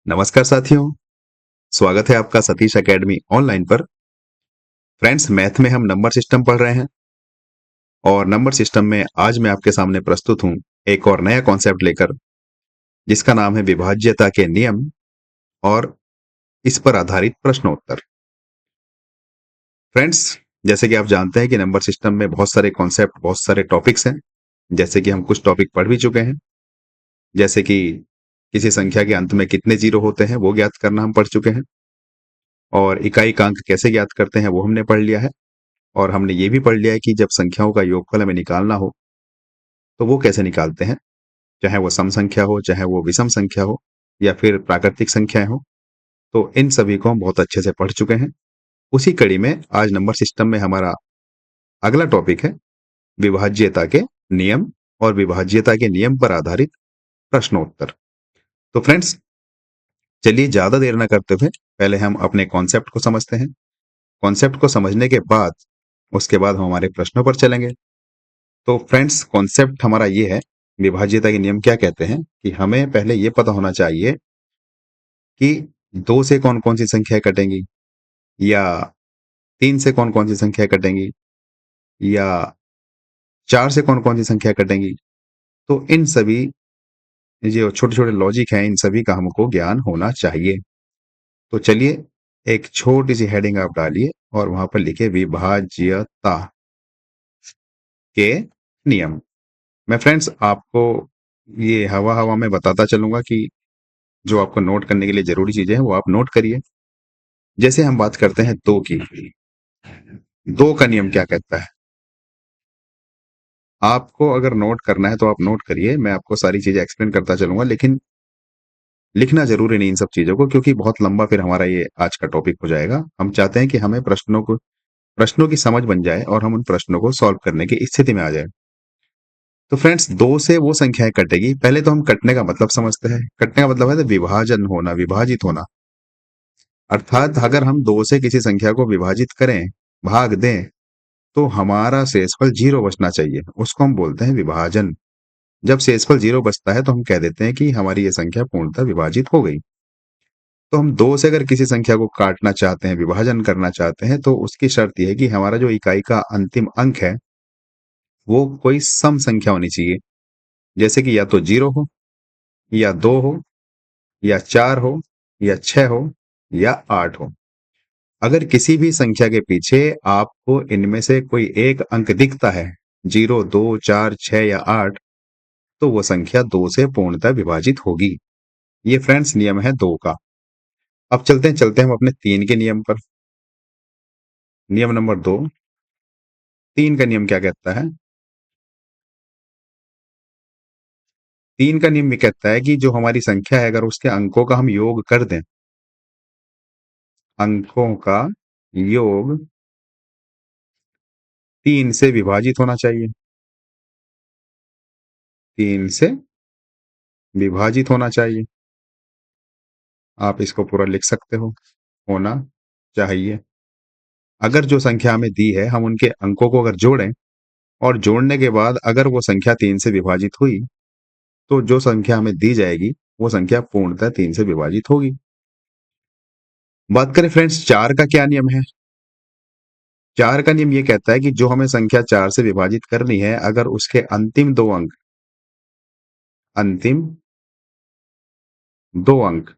नमस्कार साथियों, स्वागत है आपका सतीश एकेडमी ऑनलाइन पर। फ्रेंड्स, मैथ में हम नंबर सिस्टम पढ़ रहे हैं और नंबर सिस्टम में आज मैं आपके सामने प्रस्तुत हूं एक और नया कॉन्सेप्ट लेकर, जिसका नाम है विभाज्यता के नियम और इस पर आधारित प्रश्नोत्तर। फ्रेंड्स, जैसे कि आप जानते हैं कि नंबर सिस्टम में बहुत सारे कॉन्सेप्ट, बहुत सारे टॉपिक्स हैं। जैसे कि हम कुछ टॉपिक पढ़ भी चुके हैं, जैसे कि किसी संख्या के अंत में कितने जीरो होते हैं वो ज्ञात करना हम पढ़ चुके हैं, और इकाई का अंक कैसे ज्ञात करते हैं वो हमने पढ़ लिया है। और हमने ये भी पढ़ लिया है कि जब संख्याओं का योगफल हमें निकालना हो तो वो कैसे निकालते हैं, चाहे वो सम संख्या हो, चाहे वो विषम संख्या हो, या फिर प्राकृतिक संख्याएं हो। तो इन सभी को हम बहुत अच्छे से पढ़ चुके हैं। उसी कड़ी में आज नंबर सिस्टम में हमारा अगला टॉपिक है विभाज्यता के नियम और विभाज्यता के नियम पर आधारित प्रश्नोत्तर। तो फ्रेंड्स, चलिए ज्यादा देर न करते हुए पहले हम अपने कॉन्सेप्ट को समझते हैं। कॉन्सेप्ट को समझने के बाद उसके बाद हम हमारे प्रश्नों पर चलेंगे। तो फ्रेंड्स, कॉन्सेप्ट हमारा ये है, विभाज्यता के नियम क्या कहते हैं कि हमें पहले ये पता होना चाहिए कि दो से कौन कौन सी संख्याएं कटेंगी, या तीन से कौन कौन सी संख्याएं कटेंगी, या चार से कौन कौन सी संख्या कटेंगी। तो इन सभी जो छोटे छोटे लॉजिक हैं, इन सभी का हमको ज्ञान होना चाहिए। तो चलिए, एक छोटी सी हेडिंग आप डालिए और वहां पर लिखिए विभाज्यता के नियम। मैं फ्रेंड्स आपको ये हवा हवा में बताता चलूंगा कि जो आपको नोट करने के लिए जरूरी चीजें हैं वो आप नोट करिए। जैसे हम बात करते हैं दो की, दो का नियम क्या कहता है। आपको अगर नोट करना है तो आप नोट करिए, मैं आपको सारी चीजें एक्सप्लेन करता चलूंगा, लेकिन लिखना जरूरी नहीं इन सब चीजों को, क्योंकि बहुत लंबा फिर हमारा ये आज का टॉपिक हो जाएगा। हम चाहते हैं कि हमें प्रश्नों की समझ बन जाए और हम उन प्रश्नों को सॉल्व करने की स्थिति में आ जाए। तो फ्रेंड्स, दो से वो संख्याएं कटेगी। पहले तो हम कटने का मतलब समझते हैं। कटने का मतलब है तो विभाजन होना, विभाजित होना। अर्थात अगर हम दो से किसी संख्या को विभाजित करें, भाग दें, तो हमारा शेषफल जीरो बचना चाहिए। उसको हम बोलते हैं विभाजन। जब शेषफल जीरो बचता है तो हम कह देते हैं कि हमारी ये संख्या पूर्णतः विभाजित हो गई। तो हम दो से अगर किसी संख्या को काटना चाहते हैं, विभाजन करना चाहते हैं, तो उसकी शर्त यह है कि हमारा जो इकाई का अंतिम अंक है वो कोई सम संख्या होनी चाहिए। जैसे कि या तो जीरो हो, या दो हो, या चार हो, या छह हो, या आठ हो। अगर किसी भी संख्या के पीछे आपको इनमें से कोई एक अंक दिखता है, जीरो, दो, चार, छह या आठ, तो वो संख्या दो से पूर्णतः विभाजित होगी। ये फ्रेंड्स नियम है दो का। अब चलते हैं हम अपने तीन के नियम पर। नियम नंबर दो, तीन का नियम क्या कहता है। तीन का नियम ये कहता है कि जो हमारी संख्या है, अगर उसके अंकों का हम योग कर दें, अंकों का योग तीन से विभाजित होना चाहिए। तीन से विभाजित होना चाहिए। आप इसको पूरा लिख सकते हो, होना चाहिए। अगर जो संख्या हमें दी है, हम उनके अंकों को अगर जोड़ें, और जोड़ने के बाद अगर वो संख्या तीन से विभाजित हुई, तो जो संख्या हमें दी जाएगी वो संख्या पूर्णतः तीन से विभाजित होगी। बात करें फ्रेंड्स चार का क्या नियम है। चार का नियम ये कहता है कि जो हमें संख्या चार से विभाजित करनी है, अगर उसके अंतिम दो अंक,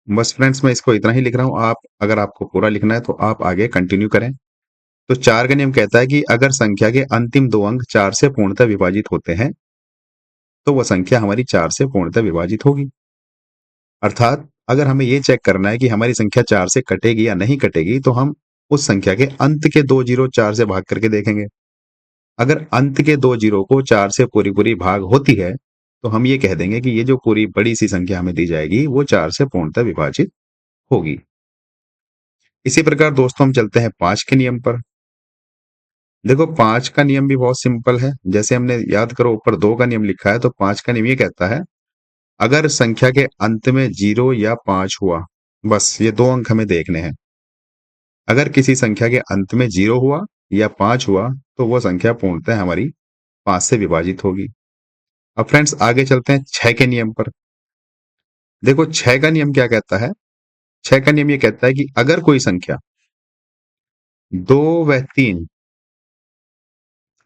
बस फ्रेंड्स मैं इसको इतना ही लिख रहा हूं। आप अगर आपको पूरा लिखना है तो आप आगे कंटिन्यू करें। तो चार का नियम कहता है कि अगर संख्या के अंतिम दो अंक चार से पूर्णतः विभाजित होते हैं, तो वह संख्या हमारी चार से पूर्णतः विभाजित होगी। अर्थात अगर हमें ये चेक करना है कि हमारी संख्या चार से कटेगी या नहीं कटेगी, तो हम उस संख्या के अंत के दो जीरो चार से भाग करके देखेंगे। अगर अंत के दो जीरो को चार से पूरी पूरी भाग होती है, तो हम ये कह देंगे कि ये जो पूरी बड़ी सी संख्या हमें दी जाएगी वो चार से पूर्णतः विभाजित होगी। इसी प्रकार दोस्तों हम चलते हैं पांच के नियम पर। देखो, पांच का नियम भी बहुत सिंपल है। जैसे हमने याद करो ऊपर दो का नियम लिखा है, तो पांच का नियम ये कहता है, अगर संख्या के अंत में जीरो या पांच हुआ, बस ये दो अंक हमें देखने हैं। अगर किसी संख्या के अंत में जीरो हुआ या पांच हुआ, तो वो संख्या पूर्णतः हमारी पांच से विभाजित होगी। अब फ्रेंड्स आगे चलते हैं छह के नियम पर। देखो 6 का नियम क्या कहता है? 6 का नियम ये कहता है कि अगर कोई संख्या 2 व 3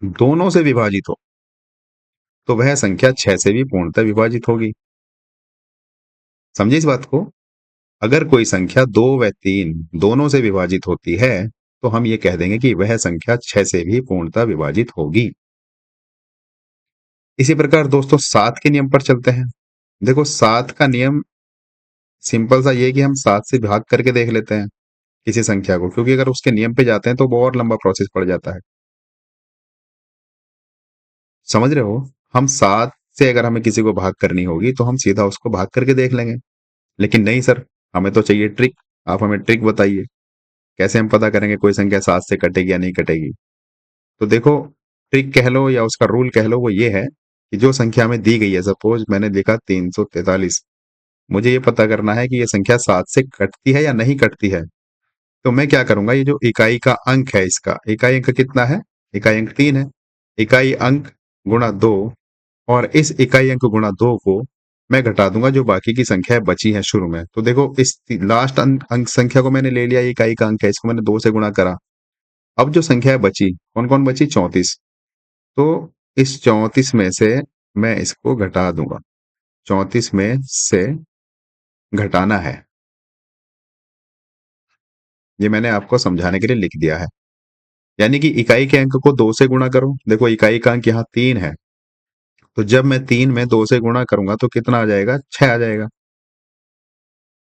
दोनों से विभाजित हो तो वह संख्या 6 से भी पूर्णतः विभाजित होगी। समझे इस बात को? अगर कोई संख्या 2 व 3 दोनों से विभाजित होती है तो हम ये कह देंगे कि वह संख्या 6 से भी पूर्णतः विभाजित होगी। इसी प्रकार दोस्तों 7 के नियम पर चलते हैं। देखो 7 का नियम सिंपल सा ये है कि हम 7 से भाग करके देख लेते हैं किसी संख्या को, क्योंकि अगर उसके नियम पे जाते हैं तो वो और लंबा प्रोसेस पड़ जाता है। समझ रहे हो? हम 7 से अगर हमें किसी को भाग करनी होगी तो हम सीधा उसको भाग करके देख लेंगे। लेकिन नहीं सर, हमें तो चाहिए ट्रिक। आप हमें ट्रिक बताइए, कैसे हम पता करेंगे कोई संख्या 7 से कटेगी या नहीं कटेगी? तो देखो, ट्रिक कह लो या उसका रूल कह लो, वो ये है कि जो संख्या हमें दी गई है, सपोज मैंने लिखा 343, मुझे ये पता करना है कि ये संख्या 7 से कटती है या नहीं कटती है। तो मैं क्या करूंगा, ये जो इकाई का अंक है, इसका इकाई अंक कितना है? इकाई अंक 3 है। इकाई अंक गुणा 2, और इस इकाई अंक गुणा 2 को मैं घटा दूंगा जो बाकी की संख्या बची है शुरू में। तो देखो, इस लास्ट अंक संख्या को मैंने ले लिया, इकाई का अंक है, इसको मैंने 2 से गुणा करा। अब जो संख्या बची, कौन कौन बची? 34। तो इस 34 में से मैं इसको घटा दूंगा, 34 में से घटाना है। ये मैंने आपको समझाने के लिए लिख दिया है। यानी कि इकाई के अंक को 2 से गुणा करो। देखो इकाई का अंक यहाँ 3 है, तो जब मैं 3 में 2 से गुणा करूंगा तो कितना आ जाएगा? 6 आ जाएगा।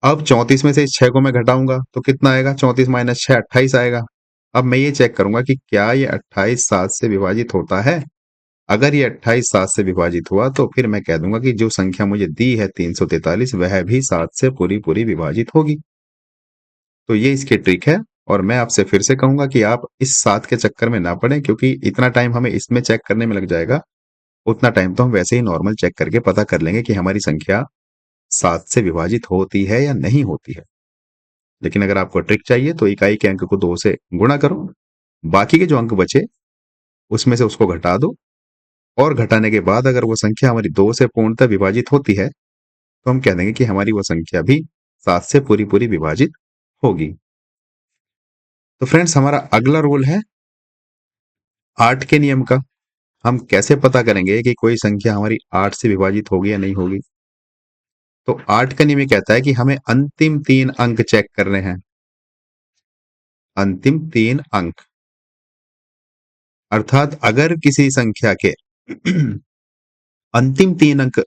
अब 34 में से इस 6 को मैं घटाऊंगा तो कितना आएगा? 34 माइनस 6, 28 आएगा। अब मैं ये चेक करूंगा कि क्या ये 28 7 से विभाजित होता है। अगर ये 28 7 से विभाजित हुआ तो फिर मैं कह दूंगा कि जो संख्या मुझे दी है 343, वह भी 7 से पूरी पूरी विभाजित होगी। तो ये इसकी ट्रिक है। और मैं आपसे फिर से कहूंगा कि आप इस 7 के चक्कर में ना पड़े, क्योंकि इतना टाइम हमें इसमें चेक करने में लग जाएगा, उतना टाइम तो हम वैसे ही नॉर्मल चेक करके पता कर लेंगे कि हमारी संख्या 7 से विभाजित होती है या नहीं होती है। लेकिन अगर आपको ट्रिक चाहिए तो इकाई के अंक को 2 से गुणा करो, बाकी के जो अंक बचे उसमें से उसको घटा दो, और घटाने के बाद अगर वो संख्या हमारी 2 से पूर्णतः विभाजित होती है तो हम कह देंगे कि हमारी वो संख्या भी 7 से पूरी पूरी विभाजित होगी। तो फ्रेंड्स, हमारा अगला रूल है 8 के नियम का। हम कैसे पता करेंगे कि कोई संख्या हमारी 8 से विभाजित होगी या नहीं होगी? तो 8 का नियम ये कहता है कि हमें अंतिम 3 अंक चेक करने हैं। अंतिम 3 अंक, अर्थात अगर किसी संख्या के अंतिम 3 अंक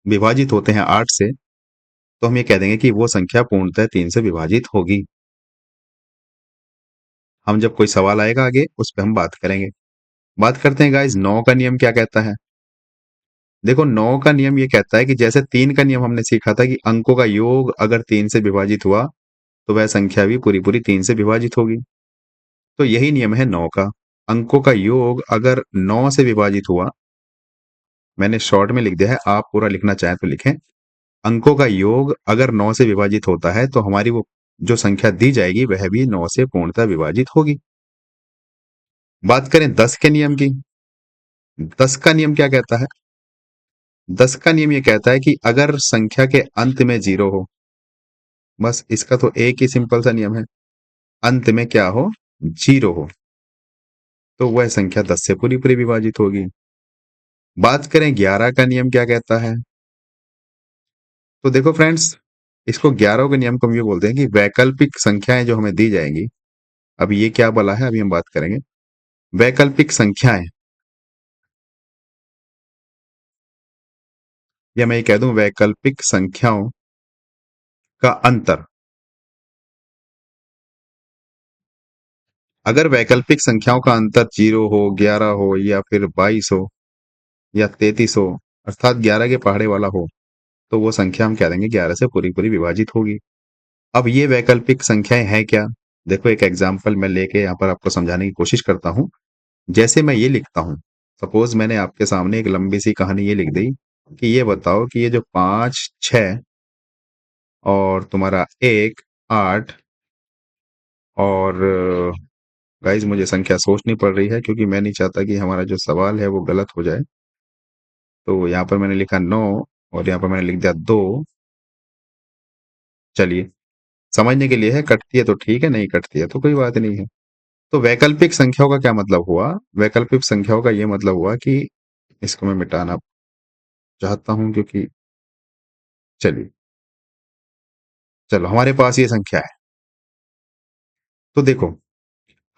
विभाजित होते हैं 8 से, तो हम ये कह देंगे कि वो संख्या पूर्णतः 3 से विभाजित होगी। हम जब कोई सवाल आएगा आगे, उस पर हम बात करेंगे। बात करते हैं गाइस 9 का नियम क्या कहता है। देखो 9 का नियम ये कहता है कि जैसे 3 का नियम हमने सीखा था कि अंकों का योग अगर 3 से विभाजित हुआ तो वह संख्या भी पूरी पूरी 3 से विभाजित होगी। तो यही नियम है 9 का। अंकों का योग अगर 9 से विभाजित हुआ, मैंने शॉर्ट में लिख दिया है, आप पूरा लिखना चाहें तो लिखें। अंकों का योग अगर 9 से विभाजित होता है तो हमारी वो जो संख्या दी जाएगी वह भी 9 से पूर्णतः विभाजित होगी। बात करें 10 के नियम की। 10 का नियम क्या कहता है? 10 का नियम ये कहता है कि अगर संख्या के अंत में 0 हो, बस इसका तो एक ही सिंपल सा नियम है, अंत में क्या हो? 0 हो, तो वह संख्या 10 से पूरी पूरी विभाजित होगी। बात करें 11 का नियम क्या कहता है। तो देखो फ्रेंड्स, इसको 11 के नियम को हम ये बोलते हैं कि वैकल्पिक संख्याएं जो हमें दी जाएंगी, अब ये क्या बोला है अभी हम बात करेंगे। वैकल्पिक संख्याएं, या मैं ये कह दूं वैकल्पिक संख्याओं का अंतर। अगर वैकल्पिक संख्याओं का अंतर 0 हो, 11 हो, या फिर 22 हो, या 33 हो, अर्थात 11 के पहाड़े वाला हो, तो वो संख्या हम कह देंगे 11 से पूरी पूरी विभाजित होगी। अब ये वैकल्पिक संख्याएं हैं क्या? देखो एक एग्जाम्पल मैं लेके यहाँ पर आपको समझाने की कोशिश करता हूँ। जैसे मैं ये लिखता हूँ, सपोज मैंने आपके सामने एक लंबी सी कहानी ये लिख दी कि ये बताओ कि ये जो 5 6 और तुम्हारा 1 8, और गाइज मुझे संख्या सोचनी पड़ रही है क्योंकि मैं नहीं चाहता कि हमारा जो सवाल है वो गलत हो जाए। तो यहाँ पर मैंने लिखा 9, और यहाँ पर मैंने लिख दिया 2, चलिए, समझने के लिए है, कटती है तो ठीक है, नहीं कटती है तो कोई बात नहीं है। तो वैकल्पिक संख्याओं का क्या मतलब हुआ? वैकल्पिक संख्याओं का ये मतलब हुआ कि इसको मैं मिटाना चाहता हूं, क्योंकि चलिए, चलो हमारे पास ये संख्या है। तो देखो,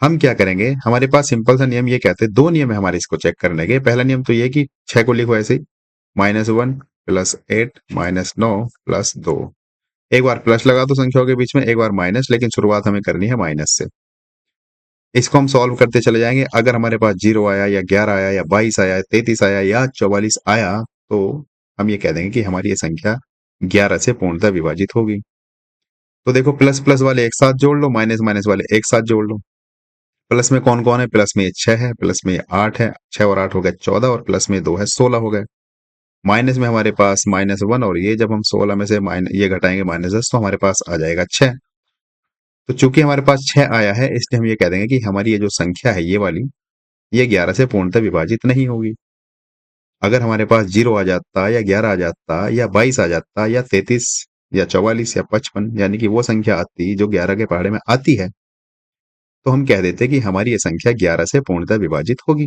हम क्या करेंगे, हमारे पास सिंपल सा नियम ये कहते हैं, दो नियम है हमारे इसको चेक करने के। पहला नियम तो ये कि 6 को लिखो ऐसे ही, -1 + 8 - 9 + 2। एक बार प्लस लगा दो संख्याओं के बीच में, एक बार माइनस, लेकिन शुरुआत हमें करनी है माइनस से। इसको हम सॉल्व करते चले जाएंगे। अगर हमारे पास 0 आया या 11 आया या 22 आया, 33 आया या 44 आया, तो हम ये कह देंगे कि हमारी ये संख्या 11 से पूर्णतः विभाजित होगी। तो देखो, प्लस प्लस वाले एक साथ जोड़ लो, माइनस माइनस वाले एक साथ जोड़ लो। प्लस में कौन कौन है? प्लस में 6 है, प्लस में 8 है, 6 और 8 हो गए 14, और प्लस में 2 है 16 हो गए। माइनस में हमारे पास -1, और ये जब हम 16 में से ये घटाएंगे -10, तो हमारे पास आ जाएगा 6। तो चूंकि हमारे पास 6 आया है, इसलिए हम ये कह देंगे कि हमारी ये जो संख्या है ये वाली, ये 11 से पूर्णतः विभाजित नहीं होगी। अगर हमारे पास 0 आ जाता, या 11 आ जाता, या 22 आ जाता, या 33, या 44, या 55, यानी कि वो संख्या आती जो 11 के पहाड़े में आती है, तो हम कह देते कि हमारी ये संख्या 11 से पूर्णतः विभाजित होगी।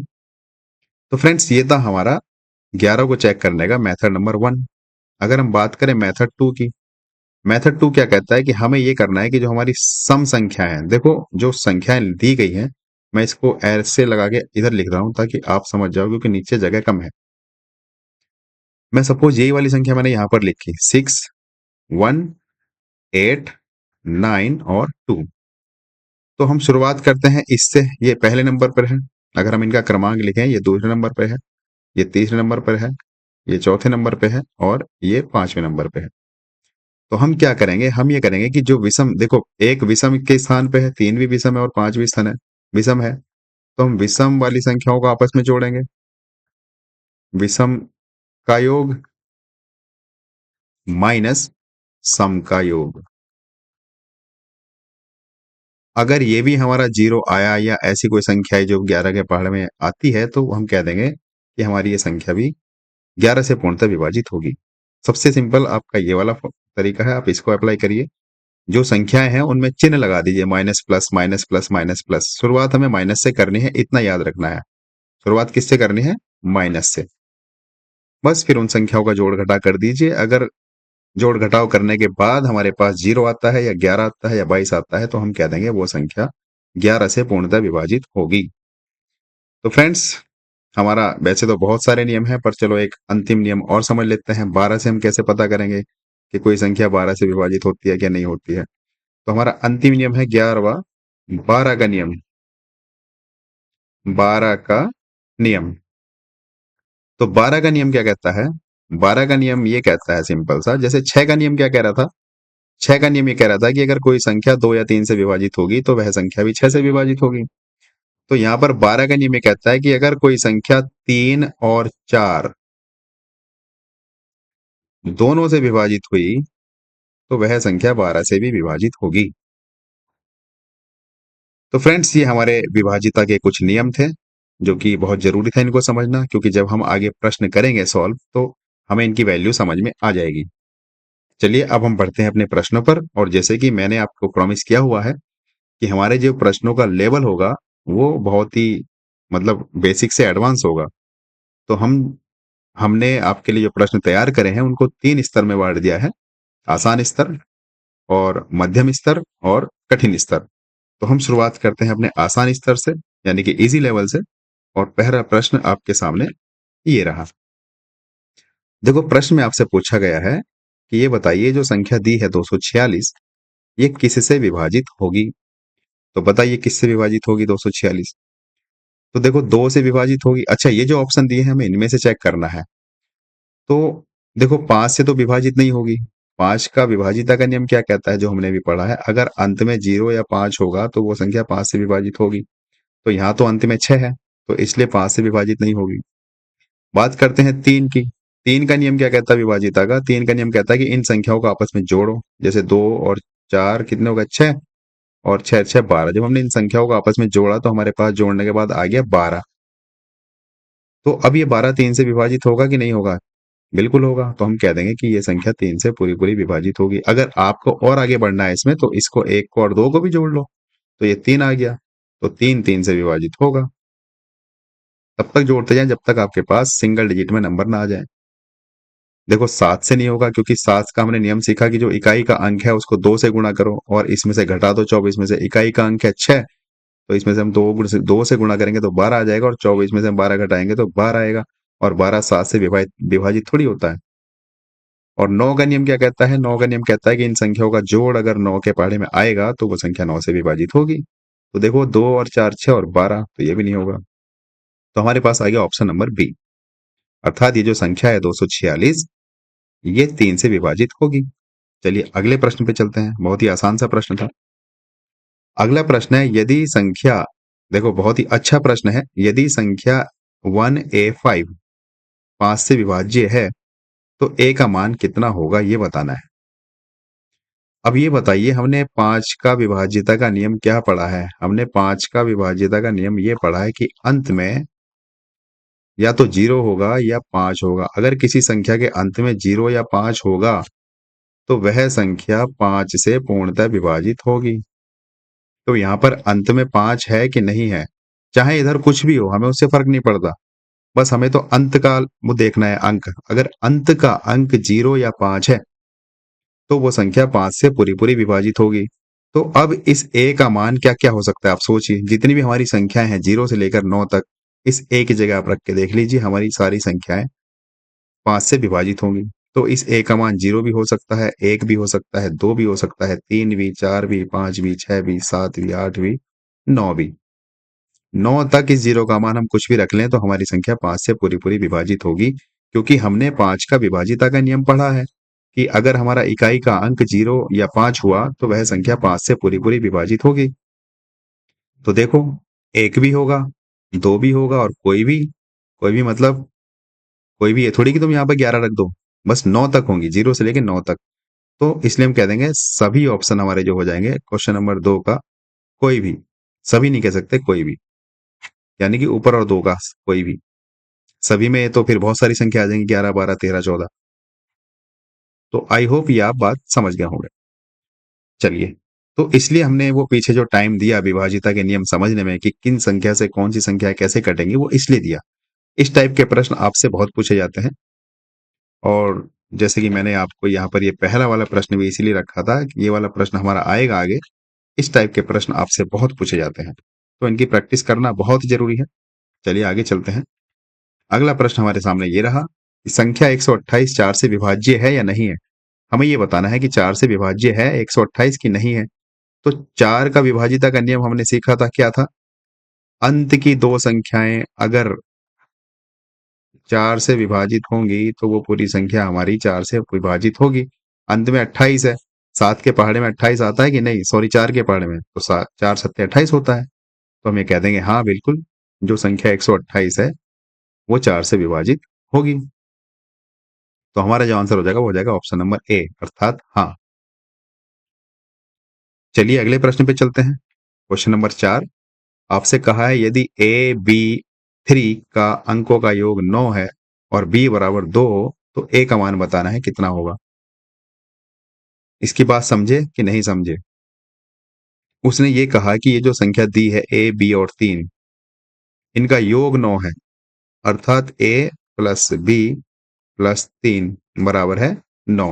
तो फ्रेंड्स, ये था हमारा 11 को चेक करने का मेथड नंबर 1। अगर हम बात करें मेथड 2 की, मेथड 2 क्या कहता है कि हमें ये करना है कि जो हमारी सम संख्याएं हैं, देखो जो संख्याएं दी गई हैं, मैं इसको ऐसे लगा के इधर लिख रहा हूं ताकि आप समझ जाओ, क्योंकि नीचे जगह कम है। मैं सपोज यही वाली संख्या मैंने यहां पर लिखी, 6, 1, 8, 9 और 2। तो हम शुरुआत करते हैं इससे, ये पहले नंबर पर है। अगर हम इनका क्रमांक लिखें, ये दूसरे नंबर पर है, ये तीसरे नंबर पर है, ये चौथे नंबर पे है, और ये पांचवें नंबर पे है। तो हम क्या करेंगे, हम ये करेंगे कि जो विषम, देखो एक विषम के स्थान पे है, 3 भी विषम है और 5 भी स्थान है विषम है, तो हम विषम वाली संख्याओं को आपस में जोड़ेंगे। विषम का योग माइनस सम का योग। अगर ये भी हमारा 0 आया, या ऐसी कोई संख्या है जो 11 के पहाड़ में आती है, तो हम कह देंगे कि हमारी ये संख्या भी 11 से पूर्णतः विभाजित होगी। सबसे सिंपल आपका ये वाला तरीका है, आप इसको अप्लाई करिए। जो संख्याएं हैं उनमें चिन्ह लगा दीजिए, minus plus minus plus minus plus. शुरुआत हमें माइनस से करनी है, इतना याद रखना है। शुरुआत किससे करनी है? माइनस से। बस फिर उन संख्याओं का जोड़ घटा कर दीजिए। अगर जोड़ घटाव करने के बाद हमारे पास 0 आता है, या 11 आता है, या 22 आता है, तो हम कह देंगे वो संख्या 11 से पूर्णतः विभाजित होगी। तो फ्रेंड्स, हमारा वैसे तो बहुत सारे नियम हैं, पर चलो एक अंतिम नियम और समझ लेते हैं। 12 से हम कैसे पता करेंगे कि कोई संख्या 12 से विभाजित होती है क्या नहीं होती है? तो हमारा अंतिम नियम है 11वां, 12 का नियम। 12 का नियम। तो 12 का नियम क्या कहता है? 12 का नियम ये कहता है सिंपल सा, जैसे 6 का नियम क्या कह रहा था? 6 का नियम ये कह रहा था कि अगर कोई संख्या 2 या 3 से विभाजित होगी, तो वह संख्या भी 6 से विभाजित होगी। तो यहाँ पर 12 का नियम ये कहता है कि अगर कोई संख्या 3 और 4 दोनों से विभाजित हुई, तो वह संख्या 12 से भी विभाजित होगी। तो फ्रेंड्स, ये हमारे विभाजिता के कुछ नियम थे, जो कि बहुत जरूरी था इनको समझना, क्योंकि जब हम आगे प्रश्न करेंगे सॉल्व, तो हमें इनकी वैल्यू समझ में आ जाएगी। चलिए, अब हम बढ़ते हैं अपने प्रश्नों पर। और जैसे कि मैंने आपको प्रॉमिस किया हुआ है कि हमारे जो प्रश्नों का लेवल होगा, वो बहुत ही मतलब बेसिक से एडवांस होगा। तो हमने आपके लिए जो प्रश्न तैयार करे हैं, उनको 3 स्तर में बांट दिया है: आसान स्तर, और मध्यम स्तर, और कठिन स्तर। तो हम शुरुआत करते हैं अपने आसान स्तर से, यानी कि इजी लेवल से। और पहला प्रश्न आपके सामने ये रहा। देखो, प्रश्न में आपसे पूछा गया है कि ये बताइए, जो संख्या दी है 246, ये किससे विभाजित होगी? तो बताइए किससे विभाजित होगी 246? तो देखो, 2 से विभाजित होगी। अच्छा, ये जो ऑप्शन दिए हैं, हमें इनमें से चेक करना है। तो देखो, 5 से तो विभाजित नहीं होगी। 5 का विभाजिता का नियम क्या कहता है, जो हमने भी पढ़ा है? अगर अंत में 0 या 5 होगा, तो वो संख्या 5 से विभाजित होगी। तो यहाँ तो अंत में 6 है, तो इसलिए 5 से विभाजित नहीं होगी। बात करते हैं 3 की। 3 का नियम क्या कहता है विभाजिता का? 3 का नियम कहता है कि इन संख्याओं को आपस में जोड़ो। जैसे 2 और 4 कितने हो गए? 6, और 6 6 12। जब हमने इन संख्याओं को आपस में जोड़ा, तो हमारे पास जोड़ने के बाद आ गया 12। तो अब ये 12 3 से विभाजित होगा कि नहीं होगा? बिल्कुल होगा। तो हम कह देंगे कि ये संख्या 3 से पूरी-पूरी विभाजित होगी। अगर आपको और आगे बढ़ना है इसमें तो इसको 1 को और 2 को भी जोड़ लो, तो ये 3 आ गया। तो 3 3 से विभाजित होगा। तब तक जोड़ते जाएँ जब तक आपके पास सिंगल डिजिट में नंबर ना आ जाए। देखो 7 से नहीं होगा क्योंकि 7 का हमने नियम सीखा कि जो इकाई का अंक है उसको 2 से गुणा करो और इसमें से घटा दो 24 में से। इकाई का अंक है 6, तो इसमें से हम 2 से गुणा करेंगे तो 12 आ जाएगा और 24 में से हम 12 घटाएँगे तो 12 आएगा और 12 7 से विभाजित थोड़ी होता है। और 9 का नियम क्या कहता है? 9 का नियम कहता है कि इन संख्याओं का जोड़ अगर 9 के पहाड़े में आएगा तो वो संख्या 9 से विभाजित होगी। तो देखो 2 और 4 6 और 12 तो ये भी नहीं होगा। तो हमारे पास आ गया ऑप्शन नंबर बी। अर्थात ये जो संख्या है 246 ये 3 से विभाजित होगी। चलिए अगले प्रश्न पे चलते हैं। बहुत ही आसान सा प्रश्न था। अगला प्रश्न है यदि संख्या देखो बहुत ही अच्छा प्रश्न है। यदि संख्या 1a5 5 से विभाज्य है तो a का मान कितना होगा ये बताना है। अब ये बताइए हमने 5 का विभाज्यता का नियम क्या पढ़ा है? हमने 5 का विभाज्यता का नियम ये पढ़ा है कि अंत में या तो 0 होगा या 5 होगा। अगर किसी संख्या के अंत में 0 या 5 होगा तो वह संख्या 5 से पूर्णतः विभाजित होगी। तो यहाँ पर अंत में 5 है कि नहीं है, चाहे इधर कुछ भी हो हमें उससे फ़र्क नहीं पड़ता। बस हमें तो अंत का वो देखना है अंक। अगर अंत का अंक 0 या 5 है तो वो संख्या 5 से पूरी-पूरी विभाजित होगी। तो अब इस a का मान क्या-क्या हो सकता है आप सोचिए। जितनी भी हमारी संख्याएँ हैं 0 से लेकर 9 तक, इस a की जगह आप रख के देख लीजिए हमारी सारी संख्याएँ 5 से विभाजित होंगी। तो इस a का मान 0 भी हो सकता है, 1 भी हो सकता है, 2 भी हो सकता है, 3 भी, 4 भी, 5 भी, 6 भी, 7 भी, 8 भी, 9 भी। 9 तक इस 0 का मान हम कुछ भी रख लें तो हमारी संख्या 5 से पूरी-पूरी विभाजित होगी क्योंकि हमने 5 का विभाजिता का नियम पढ़ा है कि अगर हमारा इकाई का अंक 0 या 5 हुआ तो वह संख्या 5 से पूरी-पूरी विभाजित होगी। तो देखो 1 भी होगा, 2 भी होगा और कोई भी मतलब कोई भी ये थोड़ी कि तुम यहाँ पे 11 रख दो। बस 9 तक होंगी, 0 से लेके 9 तक। तो इसलिए हम कह देंगे सभी ऑप्शन हमारे जो हो जाएँगे क्वेश्चन नंबर 2 का कोई भी, सभी नहीं कह सकते कोई भी, यानी कि ऊपर और 2 का कोई भी। सभी में तो फिर बहुत सारी संख्या आ जाएँगी 11, 12, 13, 14। तो आई होप ये आप बात समझ गए होंगे। चलिए, तो इसलिए हमने वो पीछे जो टाइम दिया विभाज्यता के नियम समझने में कि किन संख्या से कौन-सी संख्याएँ कैसे कटेंगी, वो इसलिए दिया। इस टाइप के प्रश्न आपसे बहुत पूछे जाते हैं और जैसे कि मैंने आपको यहाँ पर ये पहला वाला प्रश्न भी इसीलिए रखा था कि ये वाला प्रश्न हमारा आएगा आगे। इस टाइप के प्रश्न आपसे बहुत पूछे जाते हैं। तो इनकी प्रैक्टिस करना बहुत ज़रूरी है। चलिए आगे चलते हैं। अगला प्रश्न हमारे सामने ये रहा कि संख्या 128 4 से विभाज्य है या नहीं है? हमें ये बताना है कि 4 से विभाज्य है 128 की नहीं है। तो 4 का विभाज्यता का नियम हमने सीखा था, क्या था? अंत की 2 संख्याएँ अगर 4 से विभाजित होंगी, तो वो पूरी संख्या हमारी 4 से विभाजित होगी। अंत में 28 है, 7 के पहाड़े में 28 आता है कि नहीं? सॉरी 4 के पहाड़े में, तो 4 सत्ते 28 होता है। तो हम ये कह देंगे हाँ, बिल्कुल, जो संख्या 128 है, वो 4 से विभाजित होगी। तो हमारा जो आंसर हो जाएगा वो हो जाएगा ऑप्शन नंबर ए अर्थात हाँ। चलिए अगले प्रश्न पे चलते हैं। क्वेश्चन नंबर 4 आपसे कहा है यदि ए बी 3 का अंकों का योग 9 है और बी बराबर 2 हो तो ए का मान बताना है कितना होगा। इसकी बात समझे कि नहीं समझे? उसने ये कहा कि ये जो संख्या दी है ए बी और 3 इनका योग 9 है अर्थात ए प्लस बी प्लस 3 बराबर है 9।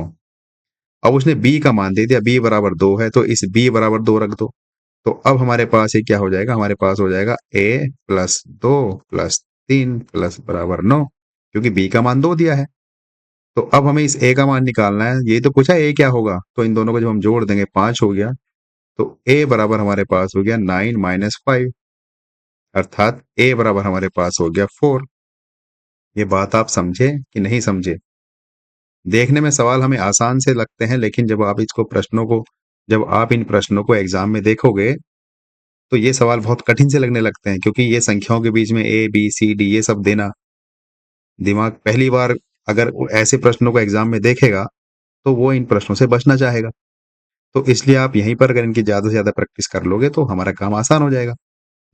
अब उसने b का मान दे दिया b बराबर 2 है तो इस b बराबर 2 रख दो। तो अब हमारे पास ये क्या हो जाएगा? हमारे पास हो जाएगा a प्लस 2 प्लस 3 प्लस बराबर 9 क्योंकि b का मान 2 दिया है। तो अब हमें इस a का मान निकालना है। ये तो पूछा a क्या होगा? तो इन दोनों को जब हम जोड़ देंगे 5 हो गया। तो a बराबर हमारे पास हो गया 9 माइनस 5 अर्थात a बराबर हमारे पास हो गया 4। ये बात आप समझे कि नहीं समझे? देखने में सवाल हमें आसान से लगते हैं लेकिन जब आप इन प्रश्नों को एग्जाम में देखोगे तो ये सवाल बहुत कठिन से लगने लगते हैं क्योंकि ये संख्याओं के बीच में ए बी सी डी ये सब देना दिमाग पहली बार अगर वो ऐसे प्रश्नों को एग्जाम में देखेगा तो वो इन प्रश्नों से बचना चाहेगा। तो इसलिए आप यहीं पर अगर इनकी ज़्यादा से ज़्यादा प्रैक्टिस कर लोगे तो हमारा काम आसान हो जाएगा।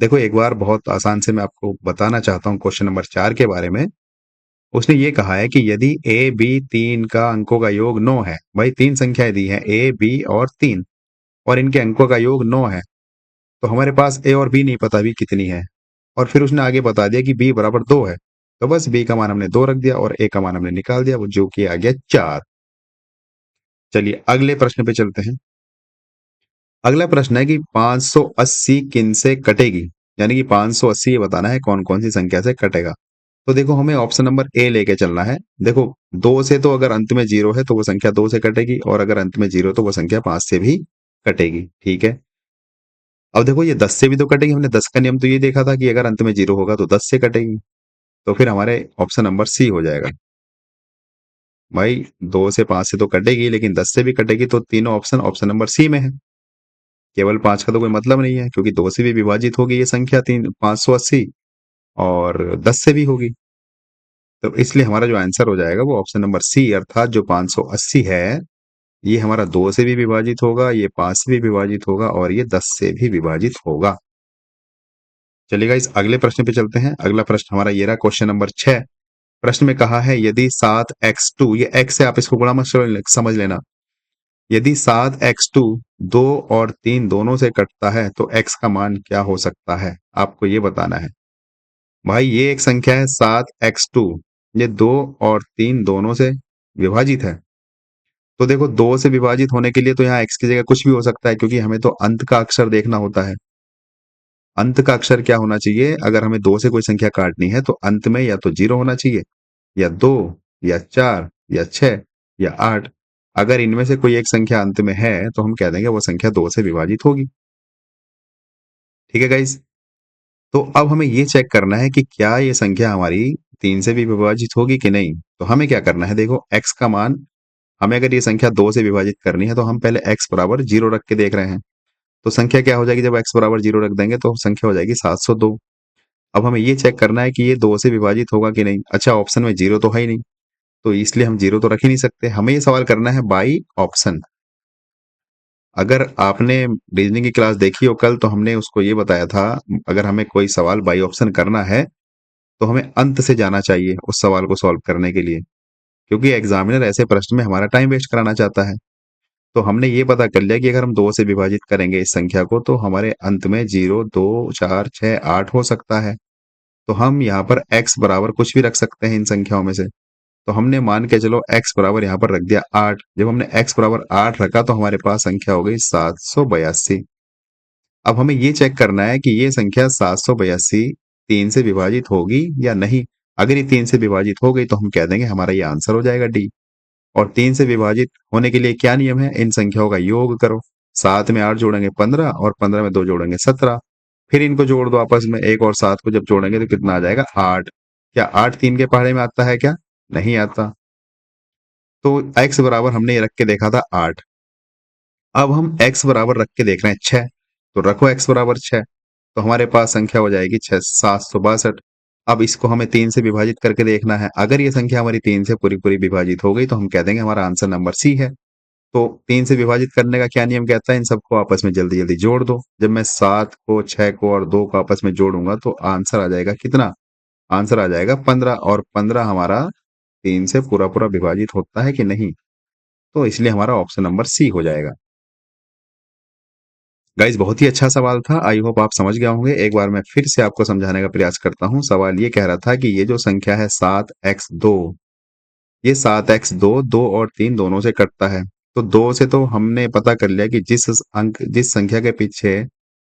देखो एक बार बहुत आसान से मैं आपको बताना चाहता हूँ क्वेश्चन नंबर 4 के बारे में उसने ये कहा है कि यदि ए बी 3 का अंकों का योग 9 है, भाई 3 संख्याएं दी हैं ए बी और 3, और इनके अंकों का योग 9 है, तो हमारे पास ए और बी नहीं पता अभी कितनी है। और फिर उसने आगे बता दिया कि बी बराबर 2 है, तो बस बी का मान हमने 2 रख दिया और ए का मान हमने निकाल दिया, वो जो कि आ गया 4। चलिए अगले प्रश्न पे चलते हैं। अगला प्रश्न है कि 580 किन से कटेगी, यानी कि 580 ये बताना है कौन कौन सी संख्या से कटेगा। तो देखो हमें ऑप्शन नंबर ए लेके चलना है। देखो 2 से तो अगर अंत में 0 है तो वो संख्या 2 से कटेगी, और अगर अंत में 0 तो वो संख्या 5 से भी कटेगी। ठीक है, अब देखो ये 10 से भी तो कटेगी, हमने 10 का नियम तो ये देखा था कि अगर अंत में 0 होगा तो 10 से कटेगी, तो फिर हमारे ऑप्शन नंबर सी हो जाएगा। भाई 2 से 5 से तो कटेगी, लेकिन 10 से भी कटेगी, तो तीनों ऑप्शन ऑप्शन नंबर सी में है। केवल 5 का तो कोई मतलब नहीं है, क्योंकि 2 से भी विभाजित होगी ये संख्या 580, और 10 से भी होगी। तो इसलिए हमारा जो आंसर हो जाएगा वो ऑप्शन नंबर सी, अर्थात जो 580 है ये हमारा 2 से भी विभाजित होगा, ये 5 से भी विभाजित होगा, और ये 10 से भी विभाजित होगा। चलिएगा इस अगले प्रश्न पे चलते हैं। अगला प्रश्न हमारा ये रहा, क्वेश्चन नंबर 6। प्रश्न में कहा है यदि 7x2, ये x से आप इसको गुणा मत समझ लेना, यदि 7x2 2 और 3 दोनों से कटता है तो x का मान क्या हो सकता है, आपको ये बताना है। भाई ये एक संख्या है 7x2, ये 2 और 3 दोनों से विभाजित है। तो देखो 2 से विभाजित होने के लिए तो यहाँ x की जगह कुछ भी हो सकता है, क्योंकि हमें तो अंत का अक्षर देखना होता है। अंत का अक्षर क्या होना चाहिए, अगर हमें 2 से कोई संख्या काटनी है तो अंत में या तो 0 होना चाहिए, या 2, या 4, या 6, या 8। अगर इनमें से कोई एक संख्या अंत में है तो हम कह देंगे वो संख्या 2 से विभाजित होगी। ठीक है गाइस, तो अब हमें ये चेक करना है कि क्या ये संख्या हमारी 3 से भी विभाजित होगी कि नहीं। तो हमें क्या करना है, देखो x का मान, हमें अगर ये संख्या 2 से विभाजित करनी है तो हम पहले x बराबर 0 रख के देख रहे हैं। तो संख्या क्या हो जाएगी, जब x बराबर 0 रख देंगे तो संख्या हो जाएगी 702। अब हमें ये चेक करना है कि ये 2 से विभाजित होगा कि नहीं। अच्छा ऑप्शन में 0 तो है ही नहीं, तो इसलिए हम 0 तो रख ही नहीं सकते। हमें ये सवाल करना है बाई ऑप्शन। अगर आपने रीजनिंग की क्लास देखी हो कल, तो हमने उसको ये बताया था, अगर हमें कोई सवाल बाई ऑप्शन करना है तो हमें अंत से जाना चाहिए उस सवाल को सॉल्व करने के लिए, क्योंकि एग्जामिनर ऐसे प्रश्न में हमारा टाइम वेस्ट कराना चाहता है। तो हमने ये पता कर लिया कि अगर हम 2 से विभाजित करेंगे इस संख्या को तो हमारे अंत में 0, 2, 4, 6, 8 हो सकता है। तो हम यहाँ पर x बराबर कुछ भी रख सकते हैं इन संख्याओं में से। तो हमने मान के चलो x बराबर यहाँ पर रख दिया 8। जब हमने x बराबर 8 रखा तो हमारे पास संख्या हो गई 782। अब हमें ये चेक करना है कि ये संख्या 782 3 से विभाजित होगी या नहीं। अगर ये 3 से विभाजित हो गई तो हम कह देंगे हमारा ये आंसर हो जाएगा डी। और 3 से विभाजित होने के लिए क्या नियम है, इन संख्याओं का योग करो। 7 में 8 जोड़ेंगे 15, और 15 में 2 जोड़ेंगे 17। फिर इनको जोड़ दो आपस में, 1 और 7 को जब जोड़ेंगे तो कितना आ जाएगा 8। क्या 8 3 के पहाड़े में आता है क्या, नहीं आता। तो x बराबर हमने ये रख के देखा था 8। अब हम x बराबर रख के देख रहे हैं 6, तो रखो x बराबर 6, तो हमारे पास संख्या हो जाएगी 6 762। अब इसको हमें 3 से विभाजित करके देखना है। अगर ये संख्या हमारी 3 से पूरी पूरी विभाजित हो गई तो हम कह देंगे हमारा आंसर नंबर सी है। तो 3 से विभाजित करने का क्या नियम कहता है, इन सबको आपस में जल्दी जल्दी जोड़ दो। जब मैं 7 को 6 को और 2 को आपस में जोड़ूंगा तो आंसर आ जाएगा कितना, आंसर आ जाएगा 15। और 15 हमारा 3 से पूरा पूरा विभाजित होता है कि नहीं, तो इसलिए हमारा ऑप्शन नंबर सी हो जाएगा। गाइज बहुत ही अच्छा सवाल था, आई होप आप समझ गए होंगे। एक बार मैं फिर से आपको समझाने का प्रयास करता हूँ। सवाल ये कह रहा था कि ये जो संख्या है 7x2, ये 7x2 2 और 3 दोनों से कटता है। तो 2 से तो हमने पता कर लिया कि जिस संख्या के पीछे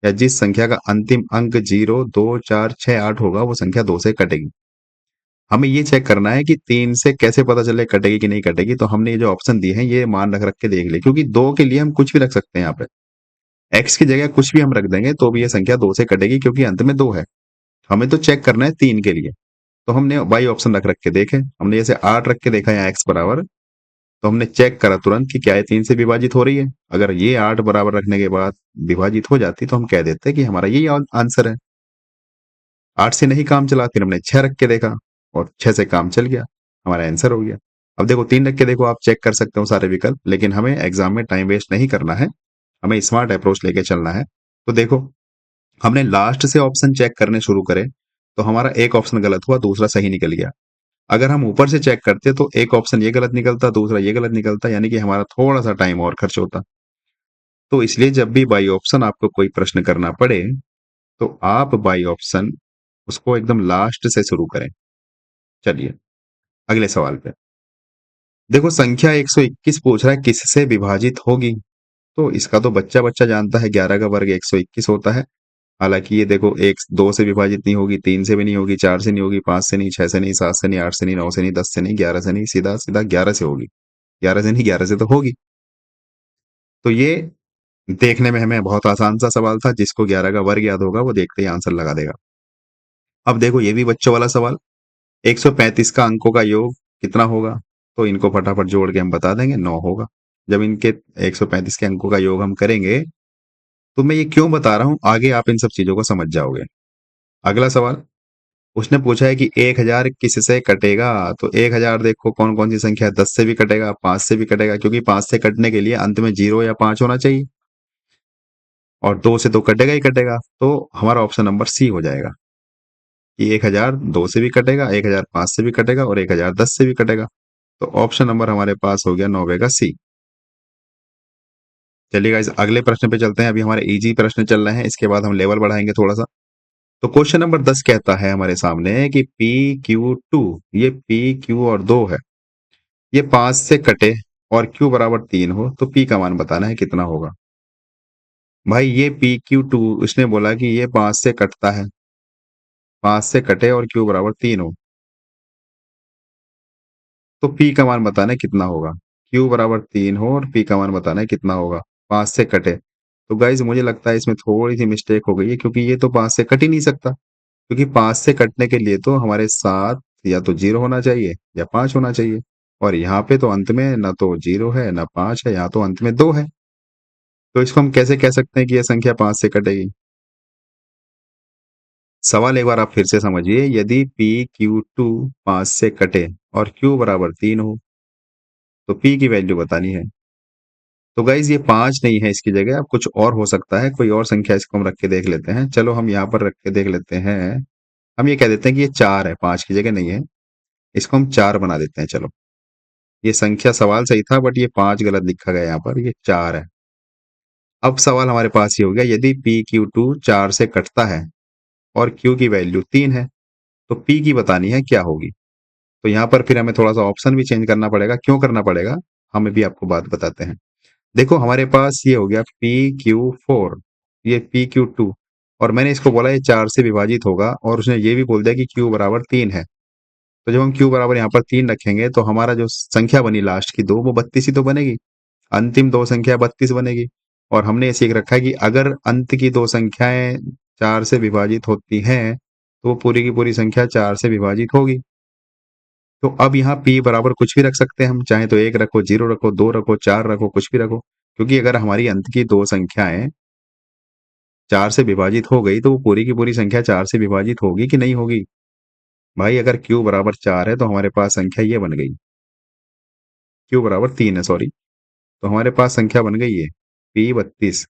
या जिस संख्या का अंतिम अंक 0, 2, 4, 6, 8 होगा वो संख्या 2 से कटेगी। हमें ये चेक करना है कि 3 से कैसे पता चले कटेगी कि नहीं कटेगी। तो हमने ये जो ऑप्शन दिए हैं ये मान रख रख के देख ले, क्योंकि 2 के लिए हम कुछ भी रख सकते हैं। यहाँ पे x की जगह कुछ भी हम रख देंगे तो भी ये संख्या 2 से कटेगी, क्योंकि अंत में 2 है। हमें तो चेक करना है 3 के लिए। तो हमने y ऑप्शन रख रख के देखे, हमने जैसे 8 रख के देखा यहाँ x बराबर, तो हमने चेक करा तुरंत कि क्या ये 3 से विभाजित हो रही है। अगर ये 8 बराबर रखने के बाद विभाजित हो जाती तो हम कह देते कि हमारा यही आंसर है। 8 से नहीं काम चला, फिर हमने 6 रख के देखा और 6 से काम चल गया, हमारा आंसर हो गया। अब देखो 3 रख के देखो, आप चेक कर सकते हो सारे विकल्प, लेकिन हमें एग्जाम में टाइम वेस्ट नहीं करना है, हमें स्मार्ट अप्रोच लेके चलना है। तो देखो हमने लास्ट से ऑप्शन चेक करने शुरू करे तो हमारा एक ऑप्शन गलत हुआ, दूसरा सही निकल गया। अगर हम ऊपर से चेक करते तो एक ऑप्शन ये गलत निकलता, दूसरा ये गलत निकलता, यानी कि हमारा थोड़ा सा टाइम और खर्च होता। तो इसलिए जब भी बाई ऑप्शन आपको कोई प्रश्न करना पड़े तो आप बाई ऑप्शन उसको एकदम लास्ट से शुरू करें। चलिए अगले सवाल पे। देखो संख्या 121 पूछ रहा है किससे विभाजित होगी। तो इसका तो बच्चा बच्चा जानता है, 11 का वर्ग 121 होता है। हालांकि ये देखो एक 2 से विभाजित नहीं होगी, 3 से भी नहीं होगी, 4 से नहीं होगी, 5 से नहीं, 6 से नहीं, 7 से नहीं, 8 से नहीं, 9 से नहीं, 10 से नहीं, 11 से नहीं, सीधा सीधा 11 से होगी। 11 से नहीं, 11 से तो होगी। तो ये देखने में हमें बहुत आसान सा सवाल था, जिसको 11 का वर्ग याद होगा वो देखते ही आंसर लगा देगा। अब देखो ये भी बच्चों वाला सवाल, 135 का अंकों का योग कितना होगा। तो इनको फटाफट जोड़ के हम बता देंगे 9 होगा। जब इनके 135 के अंकों का योग हम करेंगे, तो मैं ये क्यों बता रहा हूं, आगे आप इन सब चीजों को समझ जाओगे। अगला सवाल, उसने पूछा है कि 1000 किससे कटेगा। तो 1000 देखो कौन कौन सी संख्या है, 10 से भी कटेगा, 5 से भी कटेगा, क्योंकि 5 से कटने के लिए अंत में 0 या 5 होना चाहिए, और 2 से तो कटेगा ही कटेगा। तो हमारा ऑप्शन नंबर सी हो जाएगा कि 1000 2 से भी कटेगा, 1000 5 से भी कटेगा, और 1000 10 से भी कटेगा। तो ऑप्शन नंबर हमारे पास हो गया 9 का सी। चलिए गाइस अगले प्रश्न पे चलते हैं। अभी हमारे इजी प्रश्न चल रहे हैं, इसके बाद हम लेवल बढ़ाएंगे थोड़ा सा। तो क्वेश्चन नंबर 10 कहता है हमारे सामने कि PQ2, ये PQ और 2 है, ये 5 से कटे और Q बराबर 3 हो, तो P का मान बताना है कितना होगा। भाई ये PQ2 उसने बोला कि ये 5 से कटता है, 5 से कटे और Q बराबर 3 हो, तो P का मान बताना है कितना होगा। Q बराबर 3 हो और P का मान बताना है कितना होगा, 5 से कटे। तो गाइज मुझे लगता है इसमें थोड़ी सी मिस्टेक हो गई है, क्योंकि ये तो 5 से कट ही नहीं सकता, क्योंकि 5 से कटने के लिए तो हमारे साथ या तो 0 होना चाहिए या 5 होना चाहिए, और यहाँ पे तो अंत में ना तो 0 है ना 5 है, यहाँ तो अंत में 2 है। तो इसको हम कैसे कह सकते हैं कि यह संख्या 5 से कटेगी। सवाल एक बार आप फिर से समझिए, यदि PQ2 5 से कटे और Q बराबर 3 हो, तो P की वैल्यू बतानी है। तो गाइज ये 5 नहीं है, इसकी जगह अब कुछ और हो सकता है, कोई और संख्या इसको हम रख के देख लेते हैं। चलो हम यहाँ पर रख के देख लेते हैं, हम ये कह देते हैं कि ये 4 है, 5 की जगह नहीं है, इसको हम 4 बना देते हैं। चलो ये संख्या सवाल सही था, बट ये 5 गलत लिखा गया, यहाँ पर ये 4 है। अब सवाल हमारे पास ये हो गया, यदि PQ2 4 से कटता है और Q की वैल्यू 3 है, तो P की बतानी है क्या होगी। तो यहाँ पर फिर हमें थोड़ा सा ऑप्शन भी चेंज करना पड़ेगा। क्यों करना पड़ेगा, हमें भी आपको बात बताते हैं। देखो हमारे पास ये हो गया PQ4, ये PQ2, और मैंने इसको बोला ये 4 से विभाजित होगा, और उसने ये भी बोल दिया कि Q बराबर 3 है। तो जब हम Q बराबर यहाँ पर 3 रखेंगे, तो हमारा जो संख्या बनी लास्ट की 2, वो 32 ही तो बनेगी। अंतिम दो संख्या 32 बनेगी। और हमने ये सीख रखा है कि अगर अंत की दो संख्याएं 4 से विभाजित होती हैं, तो वो पूरी की पूरी संख्या 4 से विभाजित होगी। तो अब यहाँ P बराबर कुछ भी रख सकते हैं हम, चाहे तो 1 रखो, 0 रखो, 2 रखो, 4 रखो, कुछ भी रखो, क्योंकि अगर हमारी अंत की दो संख्याएं 4 से विभाजित हो गई, तो वो पूरी की पूरी संख्या 4 से विभाजित होगी कि नहीं होगी। भाई अगर Q बराबर 4 है, तो हमारे पास संख्या ये बन गई, Q बराबर 3 है सॉरी, तो हमारे पास संख्या बन गई है P32।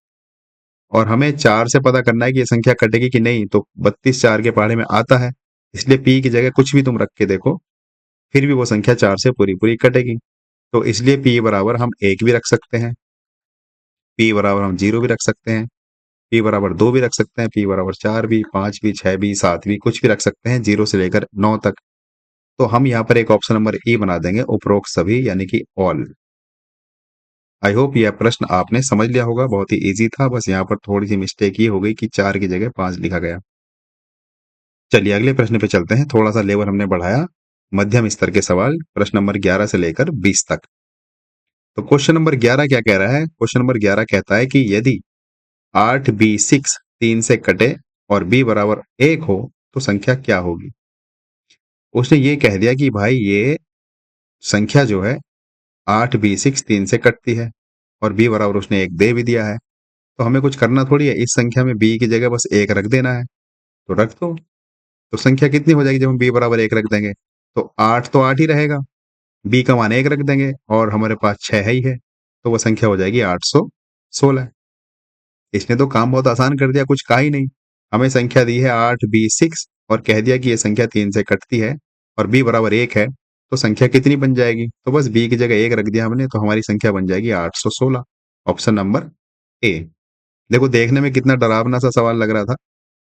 और हमें 4 से पता करना है कि ये संख्या कटेगी कि नहीं, तो 32 4 के पहाड़े में आता है, इसलिए P की जगह कुछ भी तुम रख के देखो, फिर भी वो संख्या 4 से पूरी पूरी कटेगी। तो इसलिए P बराबर हम 1 भी रख सकते हैं, P बराबर हम 0 भी रख सकते हैं, P बराबर 2 भी रख सकते हैं, P बराबर 4 भी, 5 भी, 6 भी, 7 भी, कुछ भी रख सकते हैं, 0 से लेकर 9 तक। तो हम यहाँ पर एक ऑप्शन नंबर E बना देंगे, उपरोक्त सभी, यानी कि ऑल। आई होप यह प्रश्न आपने समझ लिया होगा, बहुत ही इजी था, बस यहाँ पर थोड़ी सी मिस्टेक ये हो गई कि 4 की जगह 5 लिखा गया। चलिए अगले प्रश्न पे चलते हैं, थोड़ा सा लेवल हमने बढ़ाया, मध्यम स्तर के सवाल, प्रश्न नंबर 11 से लेकर 20 तक। तो क्वेश्चन नंबर 11 क्या कह रहा है, क्वेश्चन नंबर 11 कहता है कि यदि 8B6 3 से कटे और B बराबर 1 हो, तो संख्या क्या होगी। उसने ये कह दिया कि भाई ये संख्या जो है 8B6 3 से कटती है, और B बराबर उसने 1 दे भी दिया है, तो हमें कुछ करना थोड़ी है, इस संख्या में B की जगह बस 1 रख देना है। तो रख दो, तो संख्या कितनी हो जाएगी जब हम B बराबर 1 रख देंगे, तो 8 तो 8 ही रहेगा, B का मान 1 रख देंगे, और हमारे पास 6 है ही है, तो वो संख्या हो जाएगी 816। इसने तो काम बहुत आसान कर दिया, कुछ कहा ही नहीं। हमें संख्या दी है 8B6 और कह दिया कि ये संख्या 3 से कटती है, और b बराबर 1 है, तो संख्या कितनी बन जाएगी? तो बस b की जगह 1 रख दिया हमने, तो हमारी संख्या बन जाएगी 816। Option number A. देखो देखने में कितना डरावना सा सवाल लग रहा था,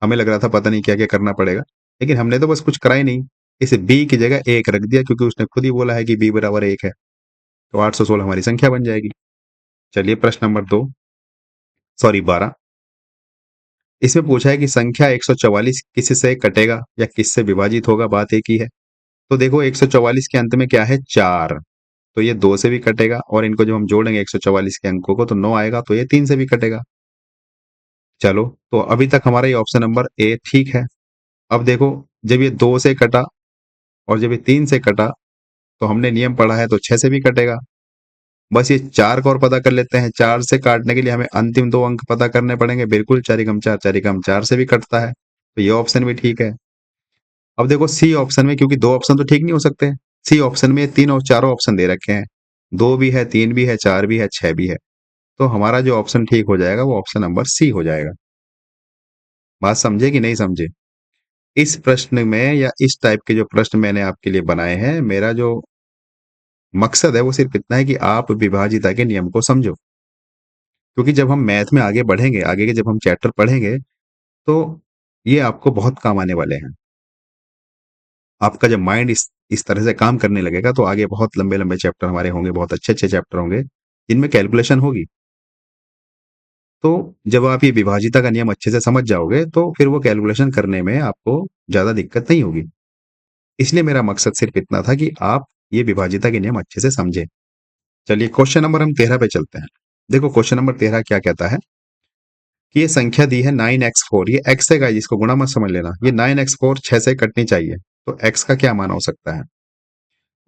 हमें लग रहा था पता नहीं क्या क्या करना पड़ेगा, लेकिन हमने तो बस कुछ करा ही नहीं, इसे b की जगह 1 रख दिया, क्योंकि उसने खुद ही बोला है कि b बराबर 1 है, तो 816 हमारी संख्या बन जाएगी। चलिए प्रश्न नंबर 2, सॉरी 12। इसमें पूछा है कि संख्या 144 किससे कटेगा या किससे विभाजित होगा, बात एक ही है। तो देखो 144 के अंत में क्या है? 4, तो ये 2 से भी कटेगा, और इनको जब हम जोड़ेंगे 144 के अंकों को तो 9 आएगा, तो ये 3 से भी कटेगा। चलो, तो अभी तक हमारा ये ऑप्शन नंबर ए ठीक है। अब देखो, जब ये 2 से कटा और जब ये 3 से कटा, तो हमने नियम पढ़ा है तो 6 से भी कटेगा। बस ये 4 का और पता कर लेते हैं। 4 से काटने के लिए हमें अंतिम 2 अंक पता करने पड़ेंगे। बिल्कुल 4 एकम 4, 4 एकम 4 से भी कटता है, तो ये ऑप्शन भी ठीक है। अब देखो सी ऑप्शन में, क्योंकि 2 ऑप्शन तो ठीक नहीं हो सकते, सी ऑप्शन में 3 और 4 ऑप्शन दे रखे हैं, 2 भी है, 3 भी है, 4 भी है, 6 भी है। तो हमारा जो ऑप्शन ठीक हो जाएगा वो ऑप्शन नंबर सी हो जाएगा। बात समझे कि नहीं समझे? इस प्रश्न में या इस टाइप के जो प्रश्न मैंने आपके लिए बनाए हैं, मेरा जो मकसद है वो सिर्फ इतना है कि आप विभाजिता के नियम को समझो। क्योंकि जब हम मैथ में आगे बढ़ेंगे, आगे के जब हम चैप्टर पढ़ेंगे, तो ये आपको बहुत काम आने वाले हैं। आपका जब माइंड इस तरह से काम करने लगेगा, तो आगे बहुत लंबे-लंबे चैप्टर हमारे होंगे, बहुत अच्छे-अच्छे चैप्टर होंगे, जिनमें कैलकुलेशन होगी। तो जब आप ये विभाजिता का नियम अच्छे से समझ जाओगे, तो फिर वो कैलकुलेशन करने में आपको ज़्यादा दिक्कत नहीं होगी। इसलिए मेरा मकसद सिर्फ इतना था कि आप ये विभाजिता के नियम अच्छे से समझें। चलिए क्वेश्चन नंबर हम 13 पे चलते हैं। देखो क्वेश्चन नंबर 13 क्या कहता है कि ये संख्या दी है 9x4, ये x है गाइस, इसको गुणा मत समझ लेना। ये 9x4 6 से कटनी चाहिए, तो x का क्या मान हो सकता है?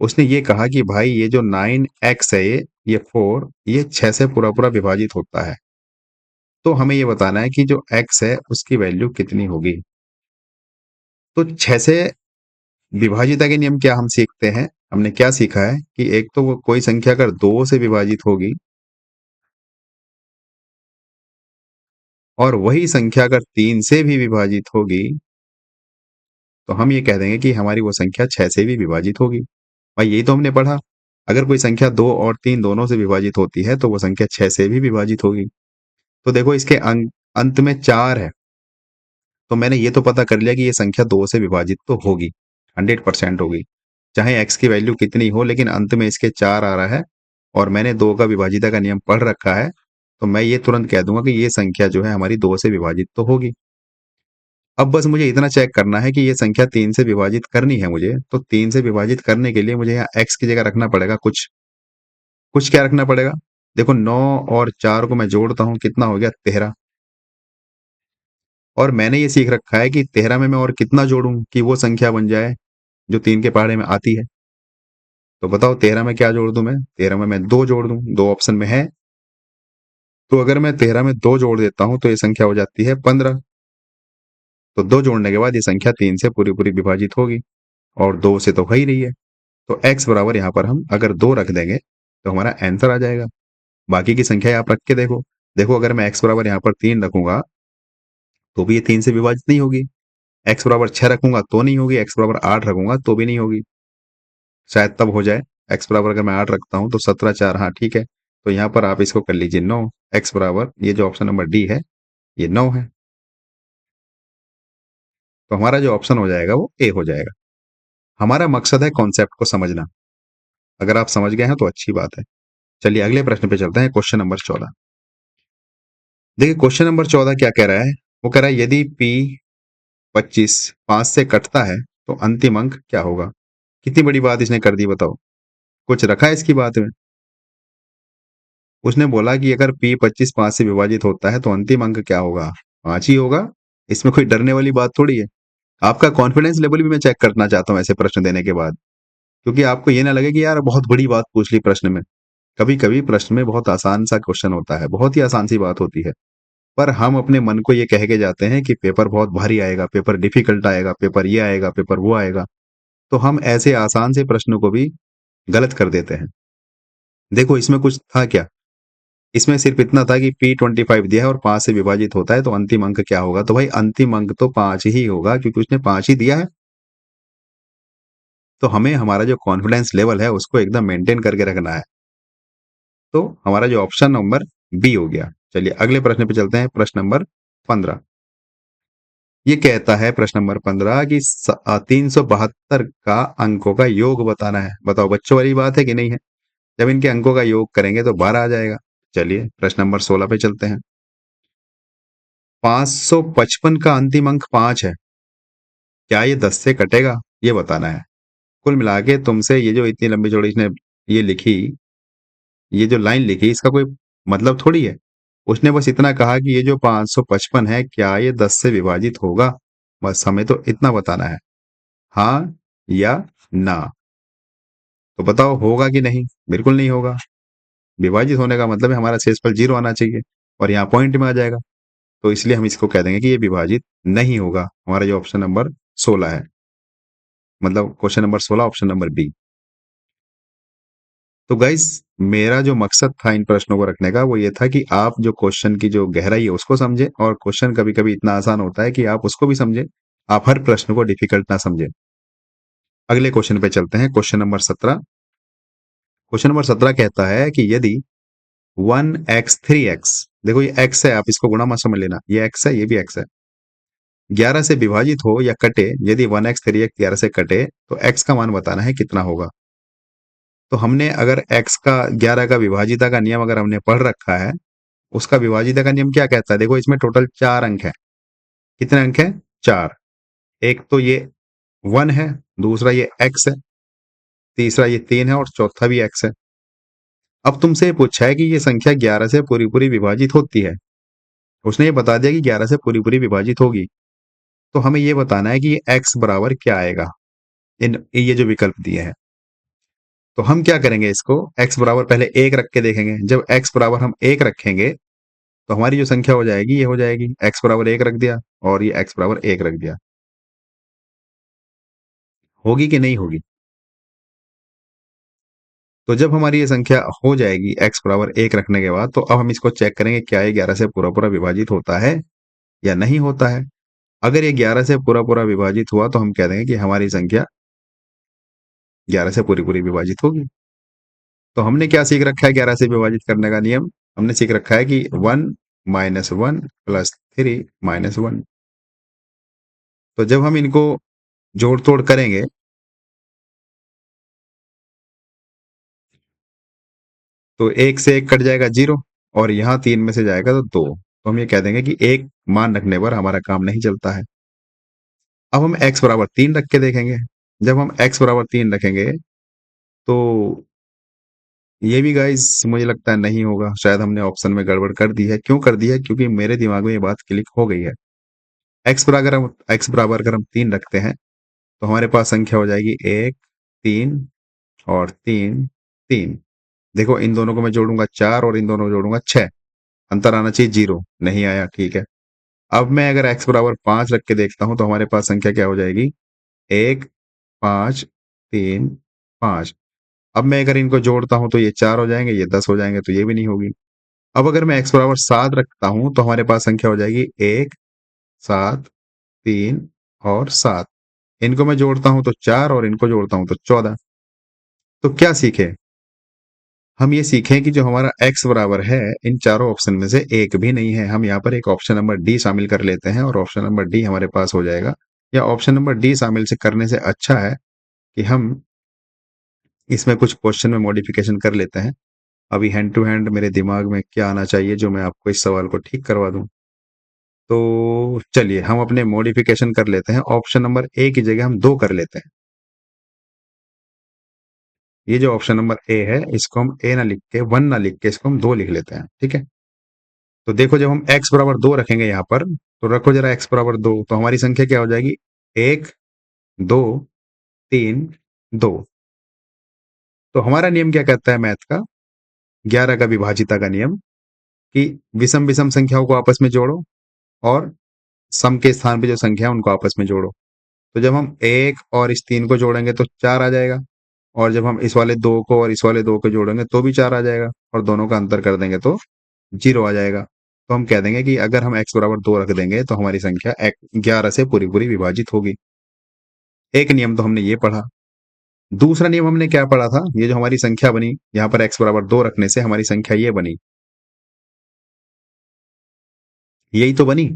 उसने ये कहा कि भाई ये जो 9x है, ये 4, ये 6 से पूरा-पूरा विभाजित होता है। तो हमें ये बताना है कि जो x है उसकी वैल्यू कितनी होगी। तो 6 से विभाजिता के नियम क्या हम सीखते हैं? हमने क्या सीखा है कि एक तो वो कोई संख्या अगर 2 से विभाजित होगी और वही संख्या अगर 3 से भी विभाजित होगी, तो हम ये कह देंगे कि हमारी वो संख्या 6 से भी विभाजित होगी। भाई यही तो हमने पढ़ा। अगर कोई संख्या 2 और 3 दोनों से विभाजित होती है, तो वो संख्या 6 से भी विभाजित होगी। तो देखो इसके अंत में 4 है, तो मैंने ये तो पता कर लिया कि ये संख्या 2 से विभाजित तो होगी, 100% होगी। चाहे x की वैल्यू कितनी हो, लेकिन अंत में इसके 4 आ रहा है और मैंने 2 का विभाजिता का नियम पढ़ रखा है, तो मैं ये तुरंत कह दूंगा कि ये संख्या जो है हमारी 2 से विभाजित तो होगी। अब बस मुझे इतना चेक करना है कि ये संख्या 3 से विभाजित करनी है मुझे, तो 3 से विभाजित करने के लिए मुझे यहाँ x की जगह रखना पड़ेगा कुछ। कुछ क्या रखना पड़ेगा? देखो 9 और 4 को मैं जोड़ता हूँ, कितना हो गया? 13। और मैंने ये सीख रखा है कि 13 में मैं और कितना जोड़ूं कि वो संख्या बन जाए जो 3 के पहाड़े में आती है। तो बताओ 13 में क्या जोड़ दूं मैं? 13 में मैं 2 जोड़ दूं, 2 ऑप्शन में है। तो अगर मैं 13 में 2 जोड़ देता हूं तो ये संख्या हो जाती है 15। तो 2 जोड़ने के बाद ये संख्या 3 से पूरी पूरी विभाजित होगी, और 2 से तो हो ही रही है। तो x बराबर यहाँ पर हम अगर 2 रख देंगे तो हमारा आंसर आ जाएगा। बाकी की संख्या आप रख के देखो। देखो अगर मैं x बराबर यहाँ पर 3 रखूंगा तो भी ये 3 से विभाजित नहीं होगी। x बराबर 6 रखूंगा तो नहीं होगी, x बराबर 8 रखूंगा तो भी नहीं होगी। शायद तब हो जाए। x बराबर अगर मैं 8 रखता हूं तो 17 4, हाँ ठीक है। तो यहाँ पर आप इसको कर लीजिए 9। x बराबर ये जो ऑप्शन नंबर डी है ये 9 है। तो हमारा जो ऑप्शन हो जाएगा वो ए हो जाएगा। हमारा मकसद है कॉन्सेप्ट को समझना। अगर आप समझ गए हैं तो अच्छी बात है। चलिए अगले प्रश्न पे चलते हैं, क्वेश्चन नंबर 14। देखिए क्वेश्चन नंबर 14 क्या कह रहा है? वो कह रहा है यदि p 25 5 से कटता है तो अंतिम अंक क्या होगा? कितनी बड़ी बात इसने कर दी बताओ। कुछ रखा है इसकी बात में? उसने बोला कि अगर p 25 5 से विभाजित होता है तो अंतिम अंक क्या होगा? 5 ही होगा। इसमें कोई डरने वाली बात थोड़ी है। आपका कॉन्फिडेंस लेवल भी मैं चेक करना चाहता हूँ ऐसे प्रश्न देने के बाद, क्योंकि आपको ये ना लगे कि यार बहुत बड़ी बात पूछ ली प्रश्न में। कभी कभी प्रश्न में बहुत आसान सा क्वेश्चन होता है, बहुत ही आसान सी बात होती है, पर हम अपने मन को ये कह के जाते हैं कि पेपर बहुत भारी आएगा, पेपर डिफिकल्ट आएगा, पेपर ये आएगा, पेपर वो आएगा। तो हम ऐसे आसान से प्रश्नों को भी गलत कर देते हैं। देखो इसमें कुछ था क्या? इसमें सिर्फ इतना था कि P25 दिया है और 5 से विभाजित होता है तो अंतिम अंक क्या होगा? तो भाई अंतिम अंक तो 5 ही होगा, क्योंकि उसने 5 ही दिया है। तो हमें हमारा जो कॉन्फिडेंस लेवल है उसको एकदम मेंटेन करके रखना है। तो हमारा जो ऑप्शन नंबर बी हो गया। चलिए अगले प्रश्न पे चलते हैं, प्रश्न नंबर 15। ये कहता है प्रश्न नंबर 15 कि 372 का अंकों का योग बताना है। बताओ बच्चों वाली बात है कि नहीं है? जब इनके अंकों का योग करेंगे तो 12 आ जाएगा। चलिए प्रश्न नंबर 16 पे चलते हैं। 555 का अंतिम अंक 5 है, क्या ये 10 से कटेगा? ये बताना है। कुल मिला के तुमसे ये जो इतनी लंबी चौड़ी इसने ये लिखी, ये जो लाइन लिखी, इसका कोई मतलब थोड़ी है। उसने बस इतना कहा कि ये जो 555 है, क्या ये 10 से विभाजित होगा? बस हमें तो इतना बताना है, हाँ या ना। तो बताओ होगा कि नहीं? बिल्कुल नहीं होगा। विभाजित होने का मतलब है हमारा शेषफल 0 आना चाहिए और यहाँ पॉइंट में आ जाएगा। तो इसलिए हम इसको कह देंगे कि ये विभाजित नहीं होगा। हमारा जो ऑप्शन नंबर 16 है, मतलब question number 16 option number B. तो गाइस, मेरा जो मकसद था इन प्रश्नों को रखने का वो ये था कि आप जो क्वेश्चन की जो गहराई है उसको समझें, और क्वेश्चन कभी कभी इतना आसान होता है कि आप उसको भी समझें, आप हर प्रश्न को डिफिकल्ट ना समझें। अगले क्वेश्चन पे चलते हैं, क्वेश्चन नंबर 17। क्वेश्चन नंबर 17 कहता है कि यदि 1x 3x, देखो ये x है, आप इसको गुणा मत समझ लेना, ये x है, ये भी x है, 11 से विभाजित हो या कटे, यदि 1x 3x 11 से कटे तो x का मान बताना है कितना होगा। तो हमने अगर x का 11 का विभाजिता का नियम अगर हमने पढ़ रखा है, उसका विभाजिता का नियम क्या कहता है? देखो इसमें टोटल 4 अंक है। कितने अंक है? 4। एक तो ये 1 है, दूसरा ये x है, तीसरा ये 3 है और चौथा भी x है। अब तुमसे ये पूछा है कि ये संख्या 11 से पूरी पूरी विभाजित होती है। उसने ये बता दिया कि 11 से पूरी पूरी विभाजित होगी। तो हमें ये बताना है कि ये x बराबर क्या आएगा, इन ये जो विकल्प दिए हैं। तो हम क्या करेंगे, इसको x बराबर पहले 1 रख के देखेंगे। जब x बराबर हम 1 रखेंगे तो हमारी जो संख्या हो जाएगी ये हो जाएगी, x बराबर 1 रख दिया और ये x बराबर 1 रख दिया। होगी कि नहीं होगी? तो जब हमारी ये संख्या हो जाएगी x बराबर 1 रखने के बाद, तो अब हम इसको चेक करेंगे क्या ये 11 से पूरा पूरा विभाजित होता है या नहीं होता है। अगर ये 11 से पूरा पूरा विभाजित हुआ तो हम कह देंगे कि हमारी संख्या 11 से पूरी पूरी विभाजित होगी। तो हमने क्या सीख रखा है 11 से विभाजित करने का नियम? हमने सीख रखा है कि 1 माइनस 1 प्लस 3 माइनस 1। तो जब हम इनको जोड़ तोड़ करेंगे तो 1 से 1 कट जाएगा 0, और यहाँ 3 में से जाएगा तो 2। तो हम ये कह देंगे कि एक मान रखने पर हमारा काम नहीं चलता है। अब हम x बराबर 3 रख के देखेंगे। जब हम x बराबर 3 रखेंगे तो ये भी गाइस मुझे लगता है नहीं होगा, शायद हमने ऑप्शन में गड़बड़ कर दी है। क्यों कर दी है? क्योंकि मेरे दिमाग में ये बात क्लिक हो गई है। x बराबर अगर हम 3 रखते हैं तो हमारे पास संख्या हो जाएगी 1 3 और 3 3। देखो इन दोनों को मैं जोड़ूंगा 4 और इन दोनों को जोड़ूंगा 6, अंतर आना चाहिए 0, नहीं आया, ठीक है। अब मैं अगर x बराबर 5 रख के देखता हूं तो हमारे पास संख्या क्या हो जाएगी? 1 5 3 5। अब मैं अगर इनको जोड़ता हूं तो ये 4 हो जाएंगे, ये 10 हो जाएंगे, तो ये भी नहीं होगी। अब अगर मैं x बराबर 7 रखता हूं तो हमारे पास संख्या हो जाएगी 1 7 3 और 7। इनको मैं जोड़ता हूं तो 4 और इनको जोड़ता हूं तो 14। तो क्या सीखे हम? ये सीखें कि जो हमारा x बराबर है इन चारों ऑप्शन में से एक भी नहीं है। हम यहाँ पर एक ऑप्शन नंबर डी शामिल कर लेते हैं और ऑप्शन नंबर डी हमारे पास हो जाएगा। या ऑप्शन नंबर डी शामिल से करने से अच्छा है कि हम इसमें कुछ क्वेश्चन में मॉडिफिकेशन कर लेते हैं। अभी हैंड टू हैंड मेरे दिमाग में क्या आना चाहिए जो मैं आपको इस सवाल को ठीक करवा दूं। तो चलिए हम अपने मॉडिफिकेशन कर लेते हैं। ऑप्शन नंबर ए की जगह हम 2 कर लेते हैं। ये जो ऑप्शन नंबर ए है इसको हम ए ना लिख के 1 ना लिख के इसको हम 2 लिख लेते हैं, ठीक है। तो देखो जब हम x बराबर 2 रखेंगे यहाँ पर, तो रखो जरा x बराबर 2, तो हमारी संख्या क्या हो जाएगी? 1 2 3 2। तो हमारा नियम क्या कहता है मैथ का? 11 का विभाजिता का नियम, कि विषम विषम संख्याओं को आपस में जोड़ो और सम के स्थान पे जो संख्या है उनको आपस में जोड़ो। तो जब हम 1 और इस 3 को जोड़ेंगे तो 4 आ जाएगा, और जब हम इस वाले 2 को और इस वाले 2 को जोड़ेंगे तो भी 4 आ जाएगा, और दोनों का अंतर कर देंगे तो 0 आ जाएगा। तो हम कह देंगे कि अगर हम x बराबर 2 रख देंगे तो हमारी संख्या 11 से पूरी पूरी विभाजित होगी। एक नियम तो हमने ये पढ़ा। दूसरा नियम हमने क्या पढ़ा था, ये जो हमारी संख्या बनी यहाँ पर x बराबर 2 रखने से हमारी संख्या ये बनी, यही तो बनी।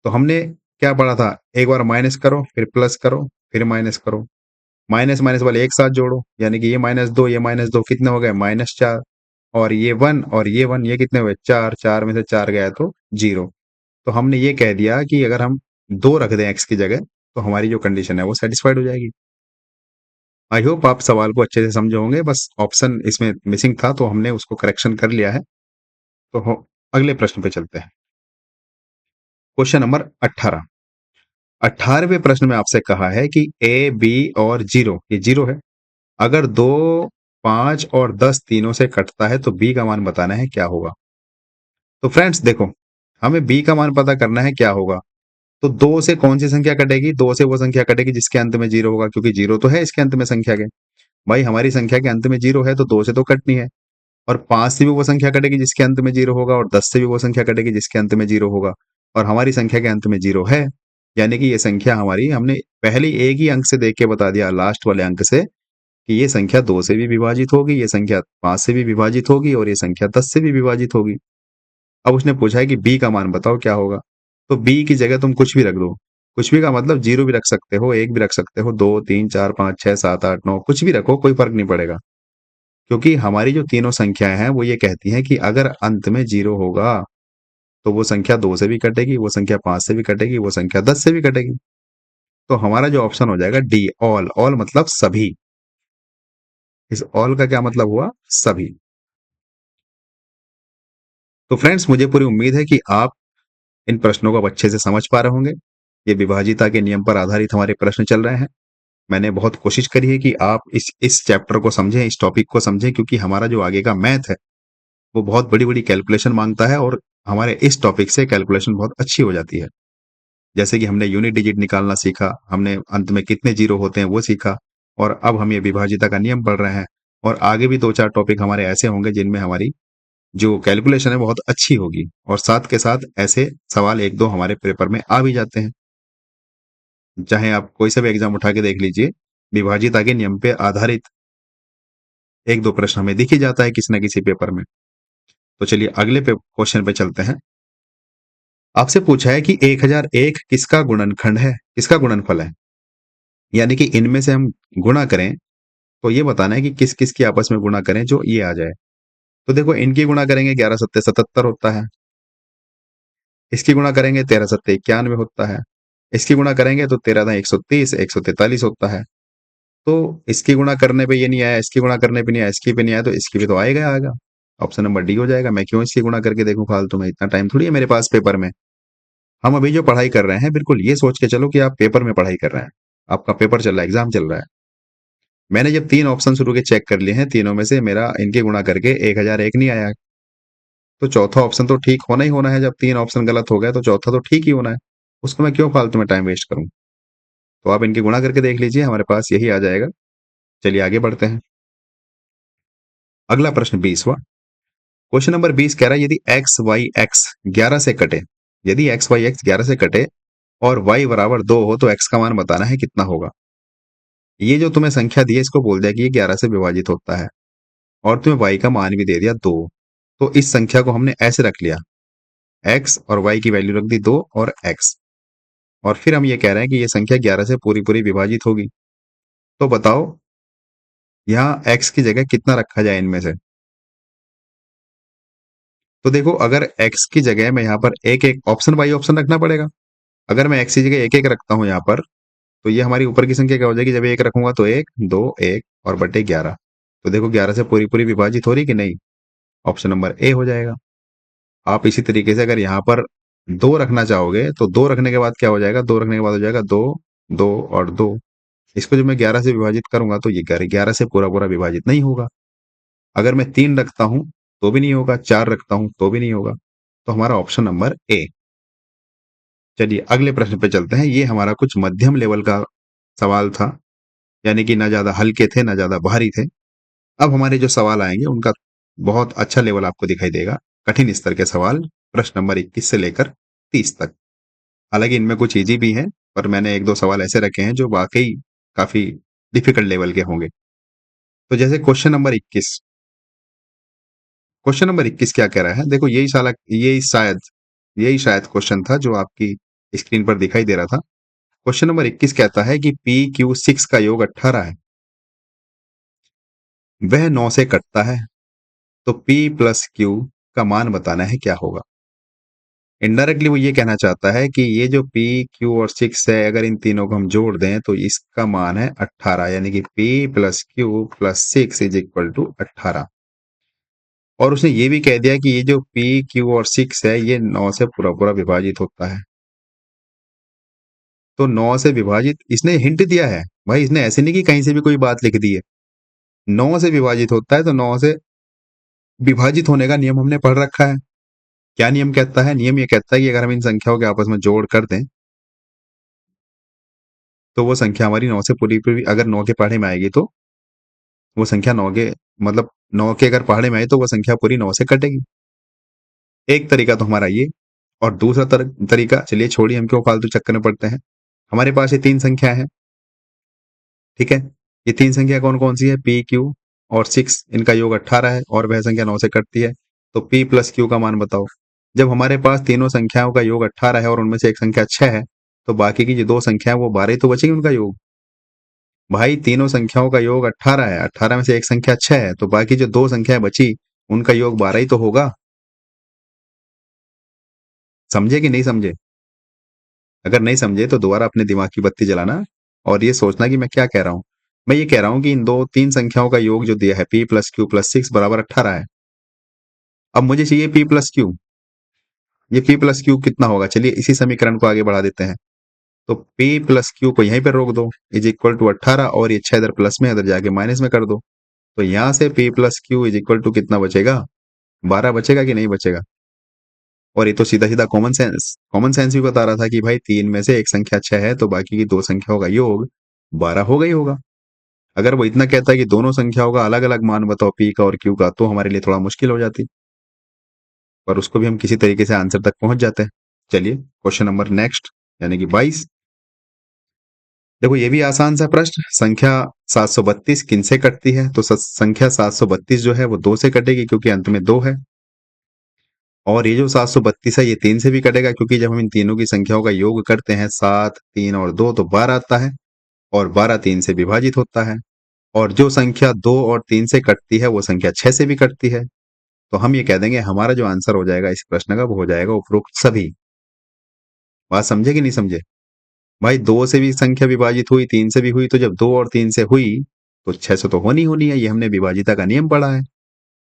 तो हमने क्या पढ़ा था, एक बार माइनस करो फिर प्लस करो फिर माइनस करो, माइनस माइनस वाले एक साथ जोड़ो, यानी कि ये माइनस दो कितने हो गए -4, और ये 1 और ये 1 ये कितने हुए 4, 4 में से 4 गया तो 0। तो हमने ये कह दिया कि अगर हम 2 रख दें x की जगह तो हमारी जो कंडीशन है वो सेटिस्फाइड हो जाएगी। आई होप आप सवाल को अच्छे से समझे होंगे, बस ऑप्शन इसमें मिसिंग था तो हमने उसको करेक्शन कर लिया है। तो अगले प्रश्न पे चलते हैं। Question number 18। 18वें प्रश्न में आपसे कहा है कि ए, बी और 0 ये 0 है। अगर 2, 5 और 10 तीनों से कटता है तो बी का मान बताना है क्या होगा। तो फ्रेंड्स देखो, हमें बी का मान पता करना है क्या होगा। तो 2 से कौन सी संख्या कटेगी, 2 से वो संख्या कटेगी जिसके अंत में 0 होगा, क्योंकि 0 तो है इसके अंत में संख्या के। भाई हमारी संख्या के अंत में 0 है तो 2 से तो कटनी है। और 5 से भी वो संख्या कटेगी जिसके अंत में 0 होगा, और 10 से भी वो संख्या कटेगी जिसके अंत में 0 होगा। और हमारी संख्या के अंत में 0 है, यानी कि ये संख्या हमारी, हमने पहले एक ही अंक से देख के बता दिया, लास्ट वाले अंक से, कि ये संख्या 2 से भी विभाजित होगी, ये संख्या 5 से भी विभाजित होगी, और ये संख्या 10 से भी विभाजित होगी। अब उसने पूछा है कि बी का मान बताओ क्या होगा। तो बी की जगह तुम कुछ भी रख दो। कुछ भी का मतलब 0 भी रख सकते हो, 1 भी रख सकते हो, 2, 3, 4, 5, 6, 7, 8, 9 कुछ भी रखो, कोई फर्क नहीं पड़ेगा। क्योंकि हमारी जो तीनों संख्याएं हैं वो ये कहती हैं कि अगर अंत में 0 होगा तो वो संख्या 2 से भी कटेगी, वो संख्या 5 से भी कटेगी, वो संख्या 10 से भी कटेगी। तो हमारा जो ऑप्शन हो जाएगा डी, ऑल। ऑल मतलब सभी। इस ऑल का क्या मतलब हुआ, सभी। तो फ्रेंड्स मुझे पूरी उम्मीद है कि आप इन प्रश्नों को अब अच्छे से समझ पा रहे होंगे। ये विभाजिता के नियम पर आधारित हमारे प्रश्न चल रहे हैं। मैंने बहुत कोशिश करी है कि आप इस चैप्टर को समझें, इस टॉपिक को समझें, क्योंकि हमारा जो आगे का मैथ है वो बहुत बड़ी-बड़ी कैलकुलेशन मांगता है, और हमारे इस टॉपिक से कैलकुलेशन बहुत अच्छी हो जाती है। जैसे कि हमने यूनिट डिजिट निकालना सीखा, हमने अंत में कितने जीरो होते हैं वो सीखा, और अब हम ये विभाजिता का नियम पढ़ रहे हैं। और आगे भी 2-4 टॉपिक हमारे ऐसे होंगे जिनमें हमारी जो कैलकुलेशन है बहुत अच्छी होगी, और साथ के साथ ऐसे सवाल 1-2 हमारे पेपर में आ भी जाते हैं। चाहे आप कोई सा भी एग्जाम उठा के देख लीजिए, विभाजिता के नियम पे आधारित 1-2 प्रश्न हमें दिख ही जाता है किसी न किसी पेपर में। तो चलिए अगले क्वेश्चन पे चलते हैं। आपसे पूछा है कि 1001 किसका गुणनखंड है, किसका गुणनफल है। यानी कि इनमें से हम गुणा करें तो ये बताना है कि किस किस की आपस में गुणा करें जो ये आ जाए। तो देखो, इनकी गुणा करेंगे 11 सत्ते 77 होता है, इसकी गुणा करेंगे 13 सत्ते 91 होता है, इसकी गुणा करेंगे तो 13 दाएं 130 143 होता है। तो इसकी गुणा करने पे ये नहीं आया, इसकी गुणा करने पे नहीं आया, इसकी पे नहीं आया, तो इसकी भी तो आएगा आएगा। ऑप्शन नंबर डी हो जाएगा। मैं क्यों इसकी गुणा करके देखूं फालतू में, इतना टाइम थोड़ी है मेरे पास पेपर में। हम अभी जो पढ़ाई कर रहे हैं, बिल्कुल ये सोच के चलो कि आप पेपर में पढ़ाई कर रहे हैं, आपका पेपर चल रहा है, एग्जाम चल रहा है। मैंने जब 3 ऑप्शन शुरू के चेक कर लिए हैं, तीनों में से मेरा इनके गुणा करके 1001 नहीं आया। तो चौथा ऑप्शन तो ठीक होना ही होना है। जब 3 ऑप्शन गलत हो गए तो चौथा तो ठीक ही होना है। उसको मैं क्यों फालतू में टाइम वेस्ट करूं। तो आप इनकी गुणा करके देख लीजिए, हमारे पास यही आ जाएगा। चलिए आगे बढ़ते हैं। अगला प्रश्न 20वां। क्वेश्चन नंबर 20 कह रहा है, यदि एक्स वाई एक्स 11 से कटे, यदि एक्स वाई एक्स 11 से कटे और वाई बराबर 2 हो तो एक्स का मान बताना है कितना होगा। ये जो तुम्हें संख्या दी है इसको बोल दिया कि ये 11 से विभाजित होता है, और तुम्हें वाई का मान भी दे दिया 2। तो इस संख्या को हमने ऐसे रख लिया, एक्स और वाई की वैल्यू रख दी 2 और एक्स, और फिर हम ये कह रहे हैं कि ये संख्या 11 से पूरी पूरी विभाजित होगी। तो बताओ यहाँ एक्स की जगह कितना रखा जाए इनमें से। तो देखो, अगर एक्स की जगह मैं यहाँ पर एक एक ऑप्शन बाई ऑप्शन रखना पड़ेगा। अगर मैं एक्स की जगह एक एक रखता हूँ यहाँ पर, तो ये हमारी ऊपर की संख्या क्या हो जाएगी, जब एक रखूंगा तो 1 2 1 और बटे 11। तो देखो 11 से पूरी पूरी विभाजित हो रही कि नहीं, ऑप्शन नंबर ए हो जाएगा। आप इसी तरीके से अगर यहाँ पर 2 रखना चाहोगे तो 2 रखने के बाद क्या हो जाएगा, 2 रखने के बाद हो जाएगा 2 2 और 2। इसको जब मैं 11 से विभाजित करूंगा तो ये 11 से पूरा पूरा विभाजित नहीं होगा। अगर मैं 3 रखता हूं तो भी नहीं होगा, 4 रखता हूं तो भी नहीं होगा। तो हमारा ऑप्शन नंबर ए। चलिए अगले प्रश्न पे चलते हैं। ये हमारा कुछ मध्यम लेवल का सवाल था, यानी कि ना ज्यादा हल्के थे ना ज्यादा भारी थे। अब हमारे जो सवाल आएंगे उनका बहुत अच्छा लेवल आपको दिखाई देगा। कठिन स्तर के सवाल, प्रश्न नंबर 21 से लेकर 30 तक। हालांकि इनमें कुछ इजी भी हैं, पर मैंने 1-2 सवाल ऐसे रखे हैं जो वाकई काफी डिफिकल्ट लेवल के होंगे। तो जैसे क्वेश्चन नंबर 21 क्या कह रहा है, देखो यही शायद क्वेश्चन था जो आपकी स्क्रीन पर दिखाई दे रहा था। क्वेश्चन नंबर 21 कहता है कि PQ6 का योग 18 है, वह 9 से कटता है, तो P प्लस Q का मान बताना है क्या होगा। इनडायरेक्टली वो ये कहना चाहता है कि ये जो P, Q और 6 है, अगर इन तीनों को हम जोड़ दें तो इसका मान है 18, यानी कि P plus Q plus 6 is equal to 18। और उसने ये भी कह दिया कि ये जो P, Q और 6 है ये 9 से पूरा पूरा विभाजित होता है। तो 9 से विभाजित, इसने हिंट दिया है भाई, इसने ऐसे नहीं कि कहीं से भी कोई बात लिख दी है। 9 से विभाजित होता है, तो 9 से विभाजित होने का नियम हमने पढ़ रखा है। क्या नियम कहता है? नियम ये कहता है कि अगर हम इन संख्याओं के आपस में जोड़ कर दें तो वो संख्या हमारी 9 से पूरी पूरी, अगर 9 के पहाड़े में आएगी तो वो संख्या 9 के, मतलब 9 के अगर पहाड़े में आई तो वो संख्या पूरी 9 से कटेगी। एक तरीका तो हमारा ये, और दूसरा तरीका, चलिए छोड़िए, हम क्यों फालतू चक्कर में पड़ते हैं। हमारे पास ये 3 संख्या है, ठीक है। ये 3 संख्या कौन कौन सी है? P, Q और 6, इनका योग 18 है और वह संख्या 9 से कटती है। तो P प्लस Q का मान बताओ। जब हमारे पास तीनों संख्याओं का योग 18 है और उनमें से एक संख्या 6 है, तो बाकी की जो 2 संख्या है वो 12 ही तो बचेगी उनका योग। भाई तीनों संख्याओं का योग 18 है, 18 में से एक संख्या 6 है, तो बाकी जो 2 संख्याएं बची उनका योग 12 ही तो होगा। समझे कि नहीं समझे? अगर नहीं समझे तो दोबारा अपने दिमाग की बत्ती जलाना और ये सोचना कि मैं क्या कह रहा हूं। मैं ये कह रहा हूं कि इन 3 संख्याओं का योग जो दिया है P प्लस Q प्लस 6 बराबर 18 है। अब मुझे चाहिए P प्लस Q। ये P प्लस Q कितना होगा? चलिए इसी समीकरण को आगे बढ़ा देते हैं। तो P प्लस Q को यहीं पर रोक दो, इज इक्वल टू 18, और ये 6 इधर प्लस में, इधर जाके माइनस में कर दो। तो यहां से P plus Q is equal to कितना बचेगा? 12 बचेगा कि नहीं बचेगा? और ये तो सीधा सीधा कॉमन सेंस भी बता रहा था कि भाई 3 में से एक संख्या 6 है, तो बाकी की 2 संख्याओं का योग 12 होगा ही होगा। अगर वो इतना कहता है कि दोनों संख्याओं का अलग अलग मान बताओ P का और Q का, तो हमारे लिए थोड़ा मुश्किल हो जाती, पर उसको भी हम किसी तरीके से आंसर तक पहुंच जाते हैं। चलिए क्वेश्चन नंबर नेक्स्ट, यानी कि 22। देखो ये भी आसान सा प्रश्न, संख्या 732 किन से कटती है? तो संख्या 732 जो है वो 2 से कटेगी, क्योंकि अंत में 2 है। और ये जो 732 है ये 3 से भी कटेगा, क्योंकि जब हम इन तीनों की संख्याओं का योग करते हैं 7, 3 और 2, तो 12 आता है, और 12 3 से विभाजित होता है। और जो संख्या 2 और 3 से कटती है वो संख्या 6 से भी कटती है। तो हम ये कह देंगे हमारा जो आंसर हो जाएगा इस प्रश्न का वो हो जाएगा उपरोक्त सभी। बात समझे कि नहीं समझे? भाई 2 से भी संख्या विभाजित हुई, 3 से भी हुई, तो जब 2 और 3 से हुई तो 6 से तो होनी होनी है। ये हमने विभाजिता का नियम पढ़ा है।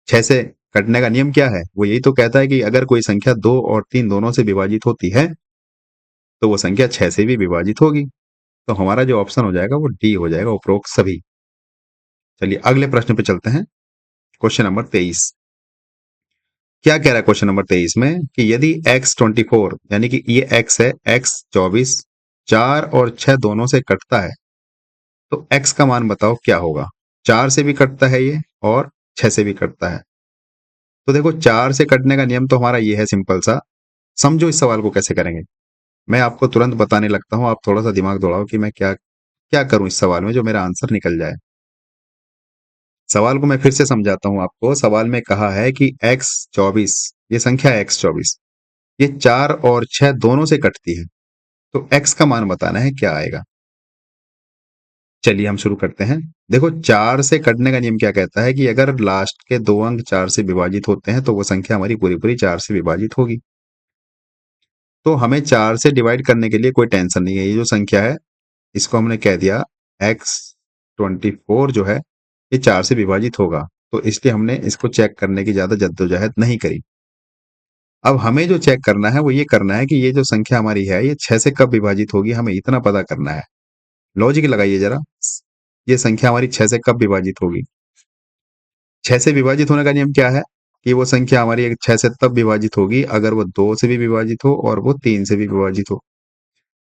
6 से कटने का नियम क्या है? वो यही तो कहता है कि अगर कोई संख्या 2 और 3 दोनों से विभाजित होती है तो वो संख्या 6 से भी विभाजित होगी। तो हमारा जो ऑप्शन हो जाएगा वो डी हो जाएगा, उपरोक्त सभी। चलिए अगले प्रश्न पे चलते हैं। क्वेश्चन नंबर 23 क्या कह रहा है? क्वेश्चन नंबर 23 में कि यदि x24, यानी कि ये x है, x24 4 और 6 दोनों से कटता है, तो x का मान बताओ क्या होगा? 4 से भी कटता है ये और 6 से भी कटता है। तो देखो 4 से कटने का नियम तो हमारा ये है सिंपल सा। समझो इस सवाल को कैसे करेंगे। मैं आपको तुरंत बताने लगता हूं, आप थोड़ा सा दिमाग दौड़ाओ कि मैं क्या क्या करूं इस सवाल में जो मेरा आंसर निकल जाए। सवाल को मैं फिर से समझाता हूं आपको। सवाल में कहा है कि x24, ये संख्या है x24, ये 4 और 6 दोनों से कटती है, तो x का मान बताना है क्या आएगा। चलिए हम शुरू करते हैं। देखो 4 से कटने का नियम क्या कहता है कि अगर लास्ट के 2 अंक 4 से विभाजित होते हैं तो वो संख्या हमारी पूरी पूरी 4 से विभाजित होगी। तो हमें 4 से डिवाइड करने के लिए कोई टेंशन नहीं है। ये जो संख्या है इसको हमने कह दिया x24 जो है ये 4 से विभाजित होगा, तो इसलिए हमने इसको चेक करने की ज्यादा जद्दोजहद नहीं करी। अब हमें जो चेक करना है वो ये करना है कि ये जो संख्या हमारी है ये 6 से कब विभाजित होगी, हमें इतना पता करना है। लॉजिक लगाइए जरा, ये संख्या हमारी 6 से कब विभाजित होगी? 6 से विभाजित होने का नियम क्या है कि वो संख्या हमारी 6 से तब विभाजित होगी अगर वो 2 से भी विभाजित हो और वो 3 से भी विभाजित हो।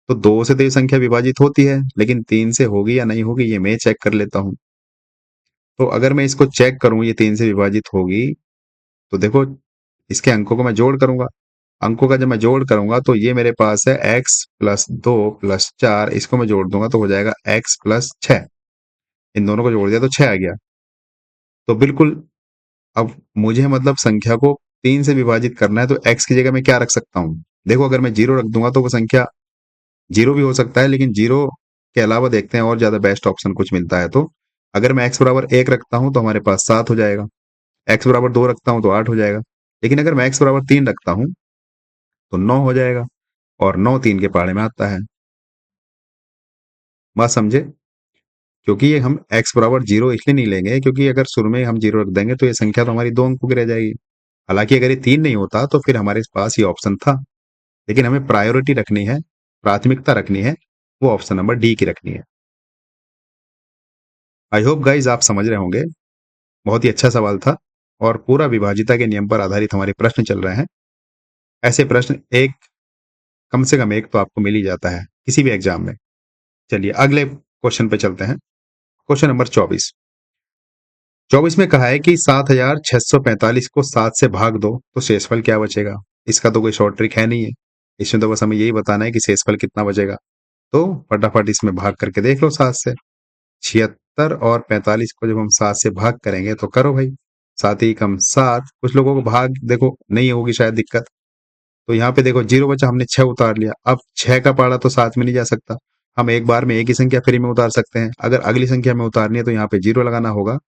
तो 2 से तो ये संख्या विभाजित होती है, लेकिन 3 से होगी या नहीं होगी ये मैं चेक कर लेता हूं। तो अगर मैं इसको चेक करूं ये 3 से विभाजित होगी, तो देखो इसके अंकों को मैं जोड़ करूंगा। अंकों का जब मैं जोड़ करूंगा तो ये मेरे पास है x प्लस 2 प्लस 4, इसको मैं जोड़ दूंगा तो हो जाएगा x प्लस 6। इन दोनों को जोड़ दिया तो 6 आ गया। तो बिल्कुल अब मुझे मतलब संख्या को 3 से विभाजित करना है, तो x की जगह मैं क्या रख सकता हूँ? देखो अगर मैं 0 रख दूंगा तो वो संख्या 0 भी हो सकता है, लेकिन 0 के अलावा देखते हैं और ज्यादा बेस्ट ऑप्शन कुछ मिलता है तो। अगर मैं x बराबर 1 रखता हूं तो हमारे पास 7 हो जाएगा, x बराबर 2 रखता हूं तो 8 हो जाएगा, लेकिन अगर मैं x बराबर 3 रखता हूं तो 9 हो जाएगा, और 9 3 के पहाड़े में आता है। बात समझे? क्योंकि ये हम x बराबर 0 इसलिए नहीं लेंगे क्योंकि अगर शुरू में हम 0 रख देंगे तो ये संख्या तो हमारी 2 अंकों की रह जाएगी। हालांकि अगर ये 3 नहीं होता तो फिर हमारे पास ये ऑप्शन था, लेकिन हमें प्रायोरिटी रखनी है, प्राथमिकता रखनी है, वो ऑप्शन नंबर डी की रखनी है। आई होप गाइज आप समझ रहे होंगे। बहुत ही अच्छा सवाल था, और पूरा विभाजिता के नियम पर आधारित हमारे प्रश्न चल रहे हैं। ऐसे प्रश्न एक, कम से कम एक तो आपको मिल ही जाता है किसी भी एग्जाम में। चलिए अगले क्वेश्चन पे चलते हैं। Question number 24। 24 में कहा है कि 7645 को 7 से भाग दो तो शेषफल क्या बचेगा। इसका तो कोई शॉर्ट ट्रिक है नहीं है, इसमें तो बस हमें यही बताना है कि शेषफल कितना बचेगा। तो फटाफट इसमें भाग करके देख लो 7 से। 76 और 45 को जब हम 7 से भाग करेंगे तो करो भाई, 7 ही कम 7। कुछ लोगों को भाग देखो नहीं होगी शायद दिक्कत, तो यहाँ पे देखो 0 बचा, हमने 6 उतार लिया। अब 6 का पाड़ा तो 7 में नहीं जा सकता, हम एक बार में एक ही संख्या फ्री में उतार सकते हैं। अगर अगली संख्या में उतारनी है तो यहाँ पे 0 लगाना होगा,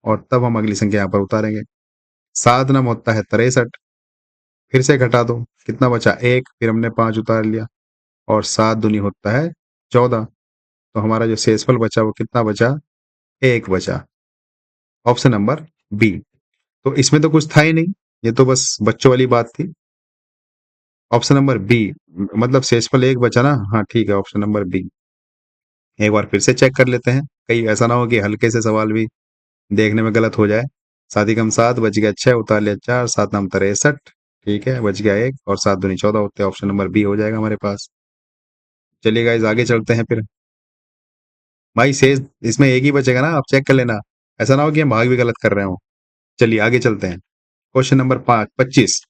और तब हम अगली संख्या यहाँ पर उतारेंगे। 7 नम होता है 63, फिर से घटा दो, कितना बचा 1, फिर हमने 5 उतार लिया, और 7 दूनी होता है 14। तो हमारा जो शेषफल बचा वो कितना बचा, 1 बचा। Option number B. तो इसमें तो कुछ था ही नहीं, ये तो बस बच्चों वाली बात थी। ऑप्शन नंबर बी, मतलब शेषफल 1 बचा ना। हाँ ठीक है, ऑप्शन नंबर बी। एक बार फिर से चेक कर लेते हैं, कहीं ऐसा ना हो कि हल्के से सवाल भी देखने में गलत हो जाए। 7 ही कम 7, बच गया 6, उतार लिया 4, 7 नम 63, ठीक है, बच गया 1, और 7 दूनी 14 होते हैं। ऑप्शन नंबर बी हो जाएगा हमारे पास। चलिए गाइस आगे चलते हैं फिर। भाई शेष इसमें एक ही बचेगा ना, आप चेक कर लेना, ऐसा ना हो कि हम भाग भी गलत कर रहे हो। चलिए आगे चलते हैं। Question number 25।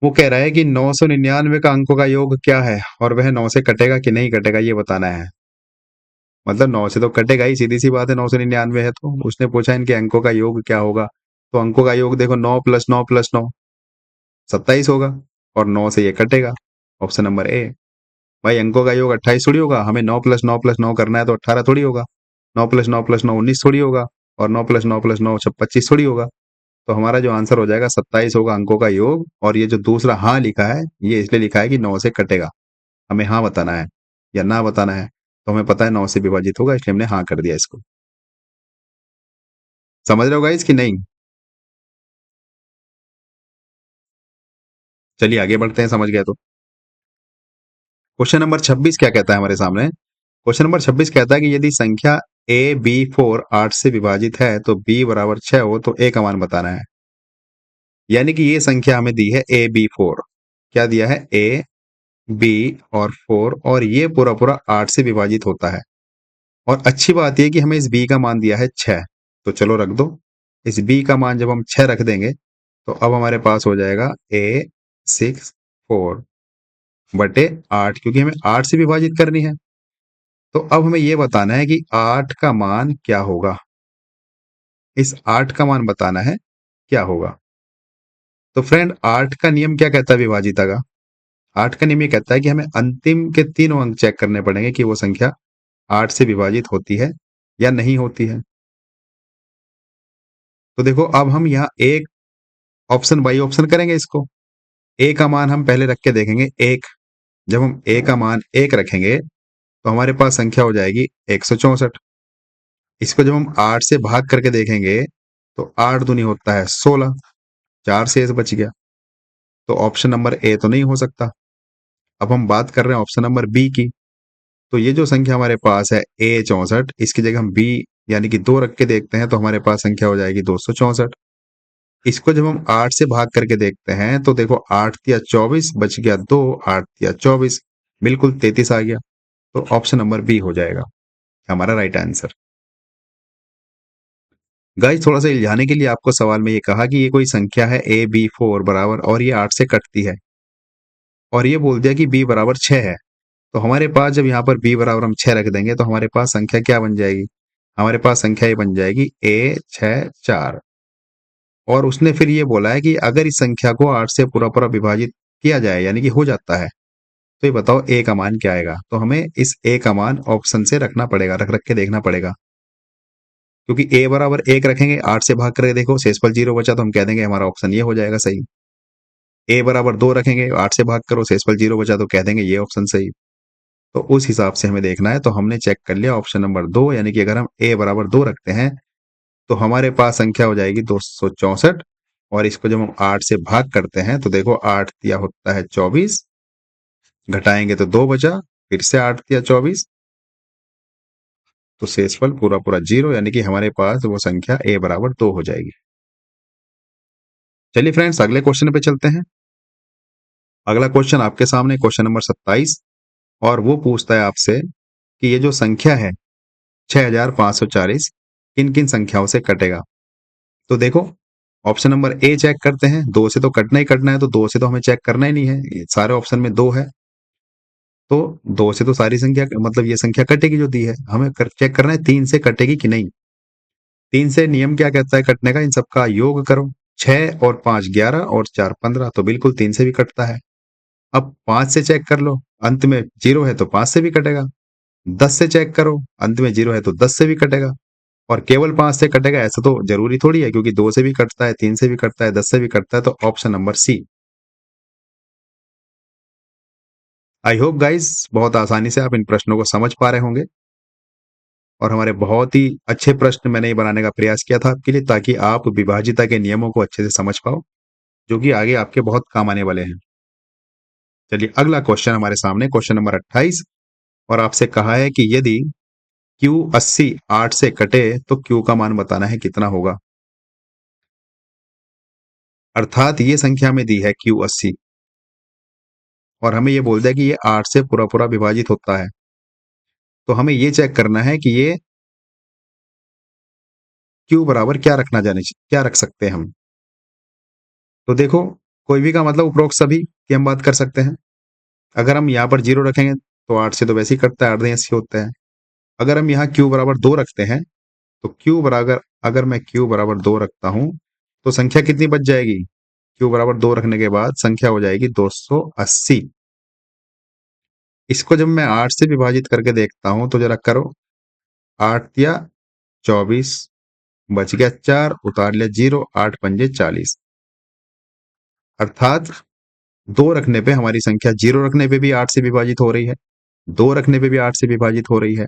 वो कह रहा है कि 999 का अंकों का योग क्या है, और वह 9 से कटेगा कि नहीं कटेगा ये बताना है। मतलब 9 से तो कटेगा ही, सीधी सी बात है, 999 है तो। उसने पूछा इनके अंकों का योग क्या होगा, तो अंकों का योग देखो 9 + 9 + 9 27 होगा, और 9 से ये कटेगा। Option number A. भाई अंकों का योग 28 थोड़ी होगा, हमें 9 + 9 + 9 करना है तो 18 थोड़ी होगा। 9 + 9 + 9 19 थोड़ी होगा, और 9 + 9 + 9 25 थोड़ी होगा। तो हमारा जो आंसर हो जाएगा 27 होगा अंकों का योग। और ये जो दूसरा हाँ लिखा है, ये इसलिए लिखा है कि 9 से कटेगा, हमें हाँ बताना है या ना बताना है। तो हमें पता है 9 से विभाजित होगा, इसलिए हमने हाँ कर दिया इसको। समझ रहे हो गाइस कि नहीं? चलिए आगे बढ़ते हैं, समझ गए तो। क्वेश्चन नंबर 26 क्या कहता है हमारे सामने। क्वेश्चन नंबर 26 कहता है कि यदि संख्या AB4 8 से विभाजित है तो B बराबर 6 हो तो A का मान बताना है। यानी कि ये संख्या हमें दी है AB4, क्या दिया है, A B और 4, और ये पूरा पूरा 8 से विभाजित होता है। और अच्छी बात यह कि हमें इस B का मान दिया है 6, तो चलो रख दो। इस B का मान जब हम 6 रख देंगे तो अब हमारे पास हो जाएगा A64 बटे 8, क्योंकि हमें 8 से विभाजित करनी है। तो अब हमें यह बताना है कि 8 का मान क्या होगा, इस 8 का मान बताना है क्या होगा। तो फ्रेंड 8 का नियम क्या कहता है विभाजिता का। 8 का नियम ये कहता है कि हमें अंतिम के तीनों अंक चेक करने पड़ेंगे कि वो संख्या 8 से विभाजित होती है या नहीं होती है। तो देखो अब हम यहाँ एक ऑप्शन बाई ऑप्शन करेंगे इसको। ए का मान हम पहले रख के देखेंगे 1। जब हम ए का मान 1 रखेंगे तो हमारे पास संख्या हो जाएगी 164। इसको जब हम 8 से भाग करके देखेंगे तो 8 दूनी होता है 16, 4 शेष बच गया। तो ऑप्शन नंबर ए तो नहीं हो सकता। अब हम बात कर रहे हैं ऑप्शन नंबर बी की। तो ये जो संख्या हमारे पास है A64, इसकी जगह हम बी यानी कि 2 रख के देखते हैं तो हमारे पास संख्या हो जाएगी 264। इसको जब हम 8 से भाग करके देखते हैं तो देखो 8 या 24 बच गया 2, 8 या 24 बिल्कुल 33 आ गया। तो ऑप्शन नंबर बी हो जाएगा हमारा राइट आंसर। गाइस थोड़ा सा इल्जाने के लिए आपको सवाल में ये कहा कि ये कोई संख्या है AB4 बराबर, और ये 8 से कटती है, और ये बोल दिया कि B बराबर 6 है। तो हमारे पास जब यहाँ पर B बराबर हम 6 रख देंगे तो हमारे पास संख्या क्या बन जाएगी, हमारे पास संख्या ये बन जाएगी A64। और उसने फिर ये बोला है कि अगर इस संख्या को 8 से पूरा विभाजित किया जाए यानी कि हो जाता है, तो ये बताओ A का मान क्या आएगा। तो हमें इस A का मान ऑप्शन से रखना पड़ेगा, रख के देखना पड़ेगा, क्योंकि A बराबर 1 रखेंगे, 8 से भाग करके देखो शेषफल 0 बचा, तो हम कह देंगे हमारा ऑप्शन ये हो जाएगा सही। A बराबर 2 रखेंगे, 8 से भाग करो, शेषफल 0 बचा, तो कह देंगे ये ऑप्शन सही। तो उस हिसाब से हमें देखना है। तो हमने चेक कर लिया ऑप्शन नंबर 2, यानी कि अगर हम A बराबर 2 रखते हैं तो हमारे पास संख्या हो जाएगी 264। और इसको जब हम 8 से भाग करते हैं तो देखो 8 दिया होता है 24, घटाएंगे तो 2 बचा, फिर से 8 दिया 24, तो शेषफल पूरा 0, यानी कि हमारे पास वो संख्या A बराबर 2 हो जाएगी। चलिए फ्रेंड्स, अगले क्वेश्चन पे चलते हैं। अगला क्वेश्चन आपके सामने क्वेश्चन नंबर 27, और वो पूछता है आपसे कि ये जो संख्या है 6540 किन किन संख्याओं से कटेगा। तो देखो ऑप्शन नंबर ए चेक करते हैं, 2 से तो कटना ही कटना है, तो 2 से तो हमें चेक करना ही नहीं है, सारे ऑप्शन में 2 है, तो 2 से तो सारी संख्या मतलब ये संख्या कटेगी जो दी है। हमें चेक करना है 3 से कटेगी कि नहीं। 3 से नियम क्या कहता है कटने का, इन सबका योग करो, 6 और 5 11 और 4 15, तो बिल्कुल 3 से भी कटता है। अब 5 से चेक कर लो, अंत में 0 है तो 5 से भी कटेगा। 10 से चेक करो, अंत में 0 है तो 10 से भी कटेगा। और केवल 5 से कटेगा ऐसा तो जरूरी थोड़ी है, क्योंकि 2 से भी कटता है, 3 से भी कटता है, 10 से भी कटता है, तो option number C. I hope guys बहुत आसानी से आप इन प्रश्नों को समझ पा रहे होंगे, और हमारे बहुत ही अच्छे प्रश्न मैंने ये बनाने का प्रयास किया था आपके लिए, ताकि आप विभाजिता के नियमों को अच्छे से समझ पाओ, जो कि आगे आपके बहुत काम आने वाले हैं। चलिए अगला क्वेश्चन हमारे सामने क्वेश्चन नंबर 28, और आपसे कहा है कि यदि Q80 8 से कटे तो Q का मान बताना है कितना होगा। अर्थात ये संख्या में दी है Q80, और हमें ये बोल दिया कि ये 8 से पूरा विभाजित होता है, तो हमें ये चेक करना है कि ये Q बराबर क्या रख सकते हैं हम। तो देखो कोई भी का मतलब उपरोक्त सभी की हम बात कर सकते हैं। अगर हम यहाँ पर 0 रखेंगे तो 8 से तो वैसे ही कटता है, 8 80 होता है। अगर हम यहाँ Q बराबर 2 रखते हैं तो अगर मैं Q बराबर 2 रखता हूं तो संख्या कितनी बच जाएगी। Q बराबर 2 रखने के बाद संख्या हो जाएगी 280। इसको जब मैं 8 से विभाजित करके देखता हूं तो जरा करो, 8 या 24, बच गया 4, उतार लिया 0, 8 पंजे 40। अर्थात 2 रखने पे हमारी संख्या 0 रखने पे भी 8 से विभाजित हो रही है, 2 रखने पे भी 8 से विभाजित हो रही है।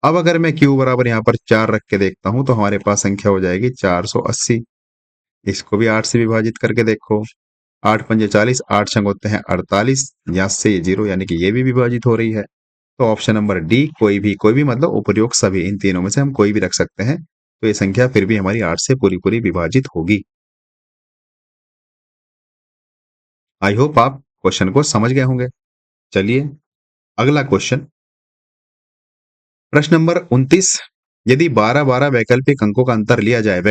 अब अगर मैं Q बराबर यहाँ पर 4 रख के देखता हूं तो हमारे पास संख्या हो जाएगी 480। इसको भी 8 से विभाजित करके देखो, 8 पंजे 40, 8 छंग होते हैं 48, यहाँ से ये 0, यानी कि ये भी विभाजित हो रही है। तो ऑप्शन नंबर डी कोई भी मतलब उपयुक्त सभी, इन तीनों में से हम कोई भी रख सकते हैं, तो ये संख्या फिर भी हमारी 8 से पूरी विभाजित होगी। आई होप आप क्वेश्चन को समझ गए होंगे। चलिए अगला क्वेश्चन, प्रश्न नंबर 29, यदि 12 वैकल्पिक अंकों का अंतर लिया जाए,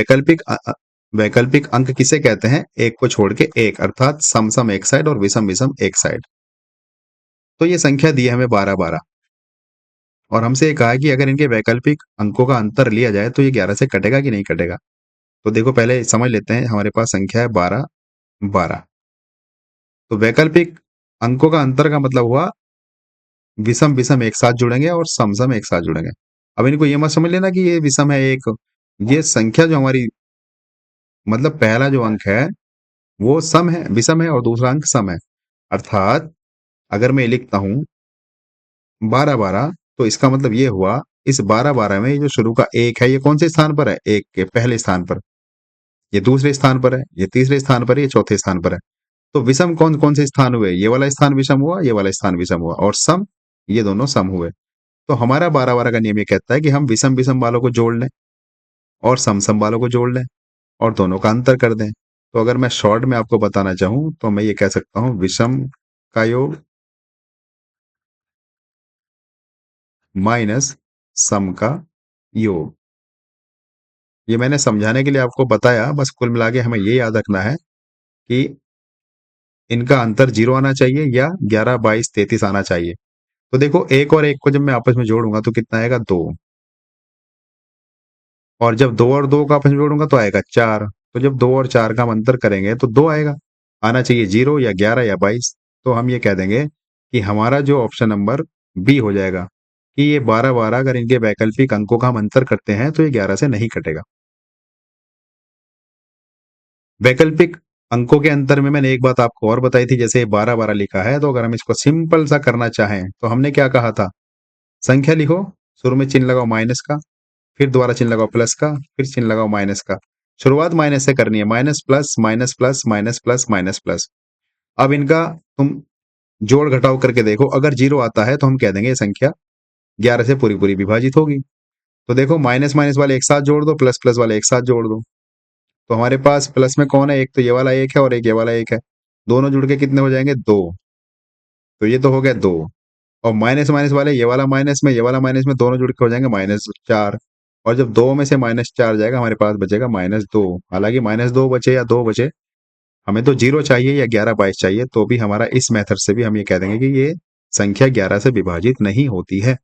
वैकल्पिक अंक किसे कहते हैं, एक को छोड़ के एक, अर्थात सम सम एक साइड और विषम विषम एक साइड। तो ये संख्या दी है हमें 12 और हमसे ये कहा है कि अगर इनके वैकल्पिक अंकों का अंतर लिया जाए तो ये 11 से कटेगा कि नहीं कटेगा। तो देखो पहले समझ लेते हैं, हमारे पास संख्या है 12। तो वैकल्पिक अंकों का अंतर का मतलब हुआ विषम विषम एक साथ जुड़ेंगे और सम सम एक साथ जुड़ेंगे। अब इनको ये मत समझ लेना कि ये विषम है एक, ये संख्या जो हमारी मतलब पहला जो अंक है वो सम है, विषम है, और दूसरा अंक सम है। अर्थात अगर मैं लिखता हूं 12 तो इसका मतलब ये हुआ इस 12 में जो शुरू का एक है ये कौन से स्थान पर है, एक के पहले स्थान पर, ये दूसरे स्थान पर है, ये तीसरे स्थान पर है, ये चौथे स्थान पर है। तो विषम कौन कौन से स्थान हुए, ये वाला स्थान विषम हुआ, ये वाला स्थान विषम हुआ, और सम ये दोनों सम हुए। तो हमारा 12 का नियम ये कहता है कि हम विषम विषम वालों को जोड़ लें और सम सम वालों को जोड़ लें और दोनों का अंतर कर दें। तो अगर मैं शॉर्ट में आपको बताना चाहूं तो मैं ये कह सकता हूं विषम का योग माइनस सम का योग। ये मैंने समझाने के लिए आपको बताया, बस कुल मिला के हमें ये याद रखना है कि इनका अंतर 0 आना चाहिए या 11 22 33 आना चाहिए। तो देखो एक और एक को जब मैं आपस में जोड़ूंगा तो कितना आएगा, 2। और जब 2 और 2 का आपस में जोड़ूंगा तो आएगा 4। तो जब 2 और 4 का हम अंतर करेंगे तो 2 आएगा। आना चाहिए 0 या 11 या 22। तो हम ये कह देंगे कि हमारा जो ऑप्शन नंबर बी हो जाएगा कि ये 12-12 अगर इनके वैकल्पिक अंकों का हम अंतर करते हैं तो ये 11 से नहीं कटेगा। वैकल्पिक अंकों के अंतर में मैंने एक बात आपको और बताई थी, जैसे 12-12 लिखा है तो अगर हम इसको सिंपल सा करना चाहें तो हमने क्या कहा था, संख्या लिखो, शुरू में चिन्ह लगाओ माइनस का, फिर दोबारा चिन्ह लगाओ प्लस का, फिर चिन्ह लगाओ माइनस का। शुरुआत माइनस से करनी है, minus plus minus plus minus plus minus plus. अब इनका तुम जोड़ घटाव करके देखो, अगर 0 आता है तो हम कह देंगे ये संख्या 11 से पूरी पूरी विभाजित होगी। तो देखो माइनस माइनस वाले एक साथ जोड़ दो, प्लस प्लस वाले एक साथ जोड़ दो। तो हमारे पास प्लस में कौन है, एक तो ये वाला एक है और एक ये वाला एक है, दोनों जुड़ के कितने हो जाएंगे, 2। तो ये तो हो गया 2। और माइनस माइनस वाले ये वाला माइनस में ये वाला माइनस में दोनों जुड़ के हो जाएंगे -4। और जब 2 में से -4 जाएगा हमारे पास बचेगा -2। हालांकि -2 बचे या 2 बचे, हमें तो 0 चाहिए या 11-22 चाहिए, तो भी हमारा इस मेथड से भी हम ये कह देंगे कि ये संख्या 11 से विभाजित नहीं होती है।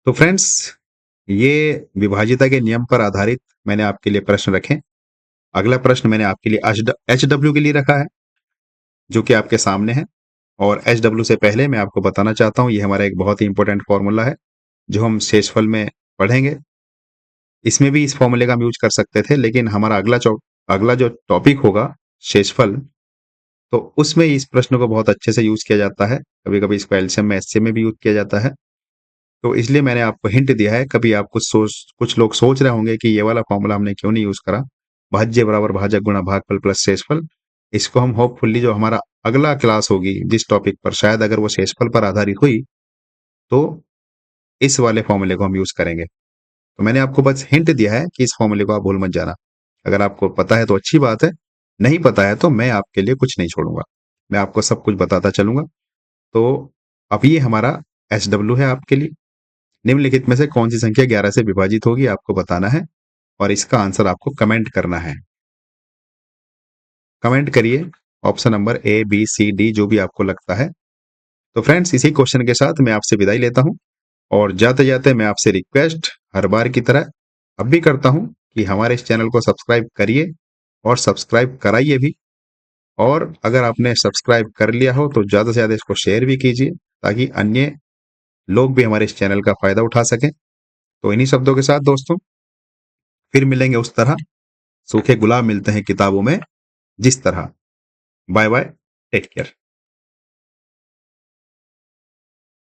तो फ्रेंड्स, ये विभाजिता के नियम पर आधारित मैंने आपके लिए प्रश्न रखे। अगला प्रश्न मैंने आपके लिए HW के लिए रखा है, जो कि आपके सामने है। और HW से पहले मैं आपको बताना चाहता हूँ, ये हमारा एक बहुत ही इंपॉर्टेंट फॉर्मूला है जो हम शेषफल में पढ़ेंगे। इसमें भी इस फॉर्मूले का हम यूज कर सकते थे, लेकिन हमारा अगला जो टॉपिक होगा शेषफल, तो उसमें इस प्रश्न को बहुत अच्छे से यूज किया जाता है। कभी कभी इसको एलसीएम में एचसीएम में भी यूज किया जाता है। तो इसलिए मैंने आपको हिंट दिया है। कभी आप कुछ लोग सोच रहे होंगे कि ये वाला फॉर्मूला हमने क्यों नहीं यूज करा, भाज्य बराबर भाजक गुणा भागफल प्लस शेषफल। इसको हम होपफुली जो हमारा अगला क्लास होगी जिस टॉपिक पर, शायद अगर वो शेषफल पर आधारित हुई, तो इस वाले फॉर्मूले को हम यूज करेंगे। तो मैंने आपको बस हिंट दिया है कि इस फॉर्मूले को आप भूल मत जाना। अगर आपको पता है तो अच्छी बात है, नहीं पता है तो मैं आपके लिए कुछ नहीं छोड़ूंगा, मैं आपको सब कुछ बताता चलूंगा। तो अब ये हमारा SW है आपके लिए। निम्नलिखित में से कौन सी संख्या 11 से विभाजित होगी आपको बताना है, और इसका आंसर आपको कमेंट करना है। कमेंट करिए option number A B C D जो भी आपको लगता है। तो फ्रेंड्स, इसी क्वेश्चन के साथ मैं आपसे विदाई लेता हूं, और जाते जाते मैं आपसे रिक्वेस्ट हर बार की तरह अब भी करता हूं कि हमारे इस चैनल को सब्सक्राइब करिए और सब्सक्राइब कराइए भी। और अगर आपने सब्सक्राइब कर लिया हो तो ज़्यादा से ज़्यादा इसको शेयर भी कीजिए, ताकि अन्य लोग भी हमारे इस चैनल का फ़ायदा उठा सकें। तो इन्हीं शब्दों के साथ दोस्तों, फिर मिलेंगे उस तरह, सूखे गुलाब मिलते हैं किताबों में जिस तरह। Bye bye, take care.